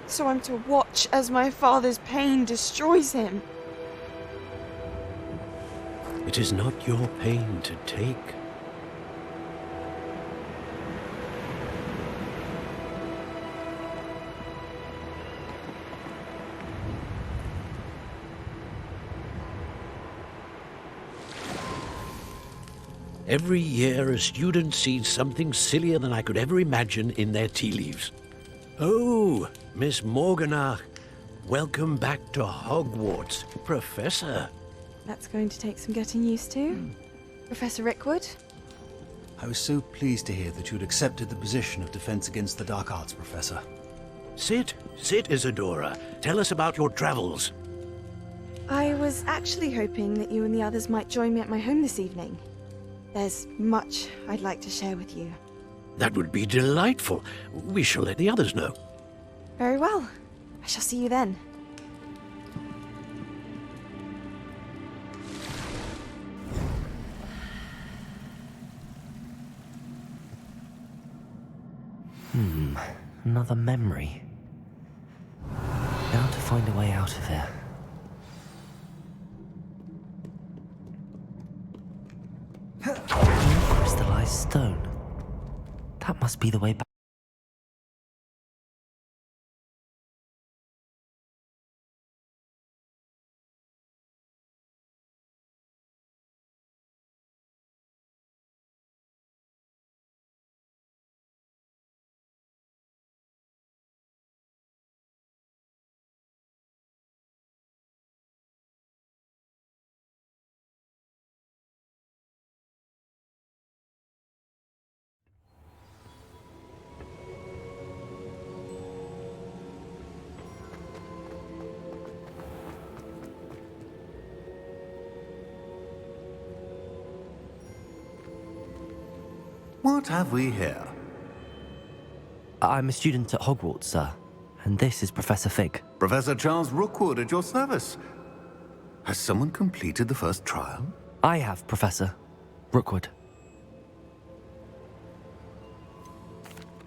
So I'm to watch as my father's pain destroys him.
It is not your pain to take. Every year, a student sees something sillier than I could ever imagine in their tea leaves. Oh, Miss Morganach, welcome back to Hogwarts, Professor.
That's going to take some getting used to. Professor Rickwood?
I was so pleased to hear that you'd accepted the position of Defense Against the Dark Arts, Professor.
Sit, Isadora. Tell us about your travels.
I was actually hoping that you and the others might join me at my home this evening. There's much I'd like to share with you.
That would be delightful. We shall let the others know.
Very well. I shall see you then.
Another memory. Now to find a way out of here. Crystallized stone. That must be the way back.
What have we here?
I'm a student at Hogwarts, sir. And this is Professor Fig.
Professor Charles Rookwood at your service. Has someone completed the first trial?
I have, Professor Rookwood.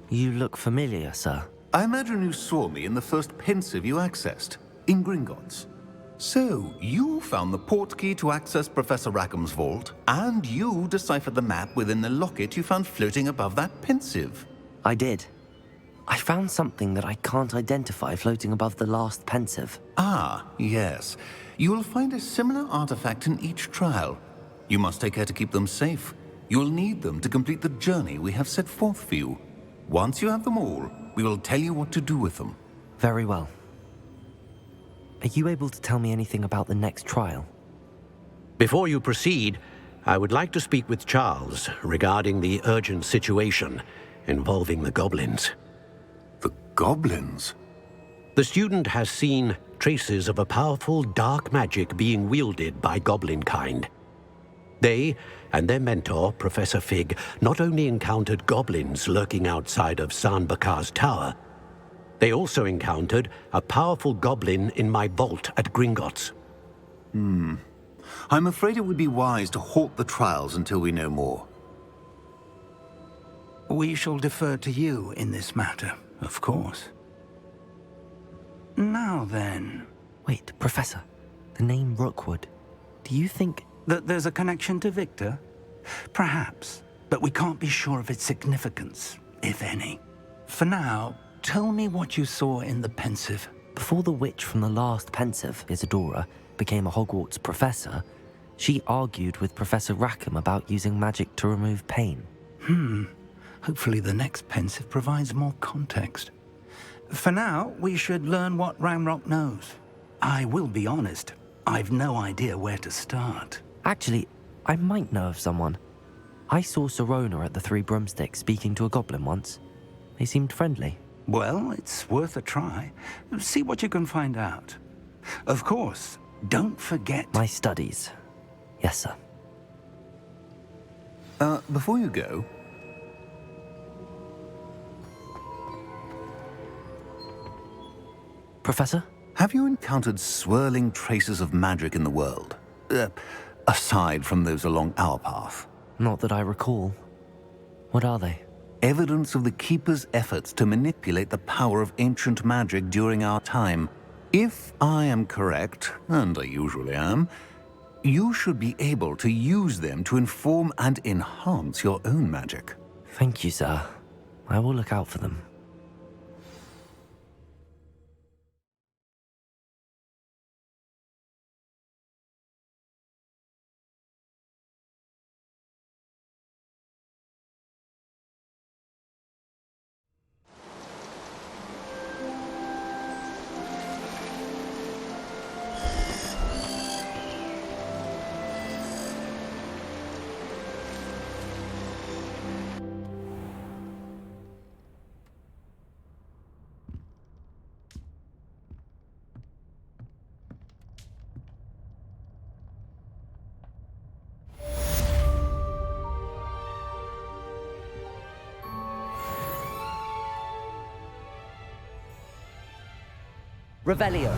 You look familiar, sir.
I imagine you saw me in the first pensive you accessed, in Gringotts. So, you found the portkey to access Professor Rackham's vault, and you deciphered the map within the locket you found floating above that pensive.
I did. I found something that I can't identify floating above the last pensive.
Ah, yes. You will find a similar artifact in each trial. You must take care to keep them safe. You will need them to complete the journey we have set forth for you. Once you have them all, we will tell you what to do with them.
Very well. Are you able to tell me anything about the next trial?
Before you proceed, I would like to speak with Charles regarding the urgent situation involving the goblins.
The goblins?
The student has seen traces of a powerful dark magic being wielded by goblin kind. They and their mentor, Professor Fig, not only encountered goblins lurking outside of San Bakar's tower, they also encountered a powerful goblin in my vault at Gringotts.
I'm afraid it would be wise to halt the trials until we know more.
We shall defer to you in this matter, of course. Now then...
Wait, Professor. The name Rookwood. Do you think...
that there's a connection to Victor? Perhaps, but we can't be sure of its significance, if any. For now, tell me what you saw in the pensive.
Before the witch from the last pensive, Isadora, became a Hogwarts professor, she argued with Professor Rackham about using magic to remove pain.
Hopefully the next pensive provides more context. For now, we should learn what Ranrock knows. I will be honest, I've no idea where to start.
Actually, I might know of someone. I saw Sirona at the Three Broomsticks speaking to a goblin once. They seemed friendly.
Well, it's worth a try. See what you can find out. Of course, don't forget...
My studies. Yes, sir.
Before you go...
Professor?
Have you encountered swirling traces of magic in the world? Aside from those along our path?
Not that I recall. What are they?
Evidence of the Keeper's efforts to manipulate the power of ancient magic during our time. If I am correct, and I usually am, you should be able to use them to inform and enhance your own magic.
Thank you, sir. I will look out for them.
Revelio.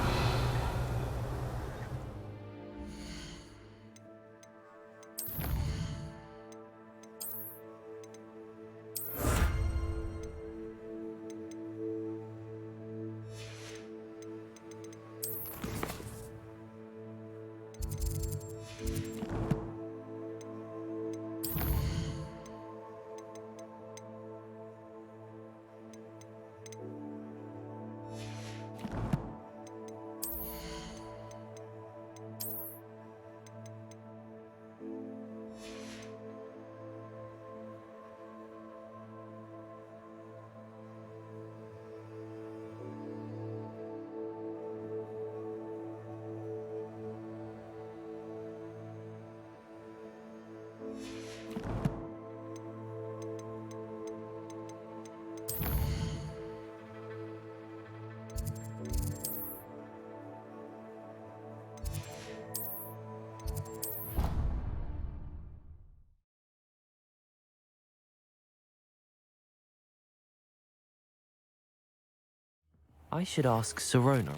I should ask Sirona.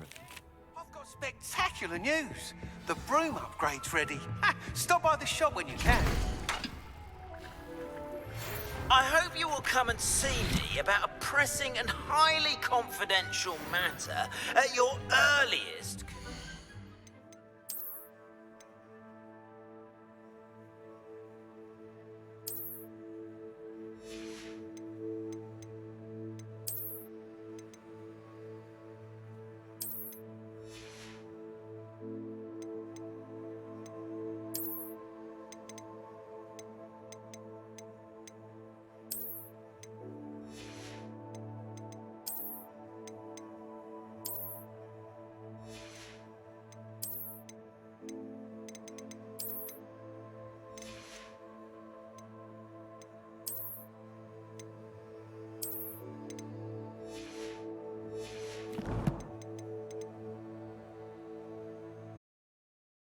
I've got spectacular news. The broom upgrade's ready. Ha, stop by the shop when you can.
I hope you will come and see me about a pressing and highly confidential matter at your earliest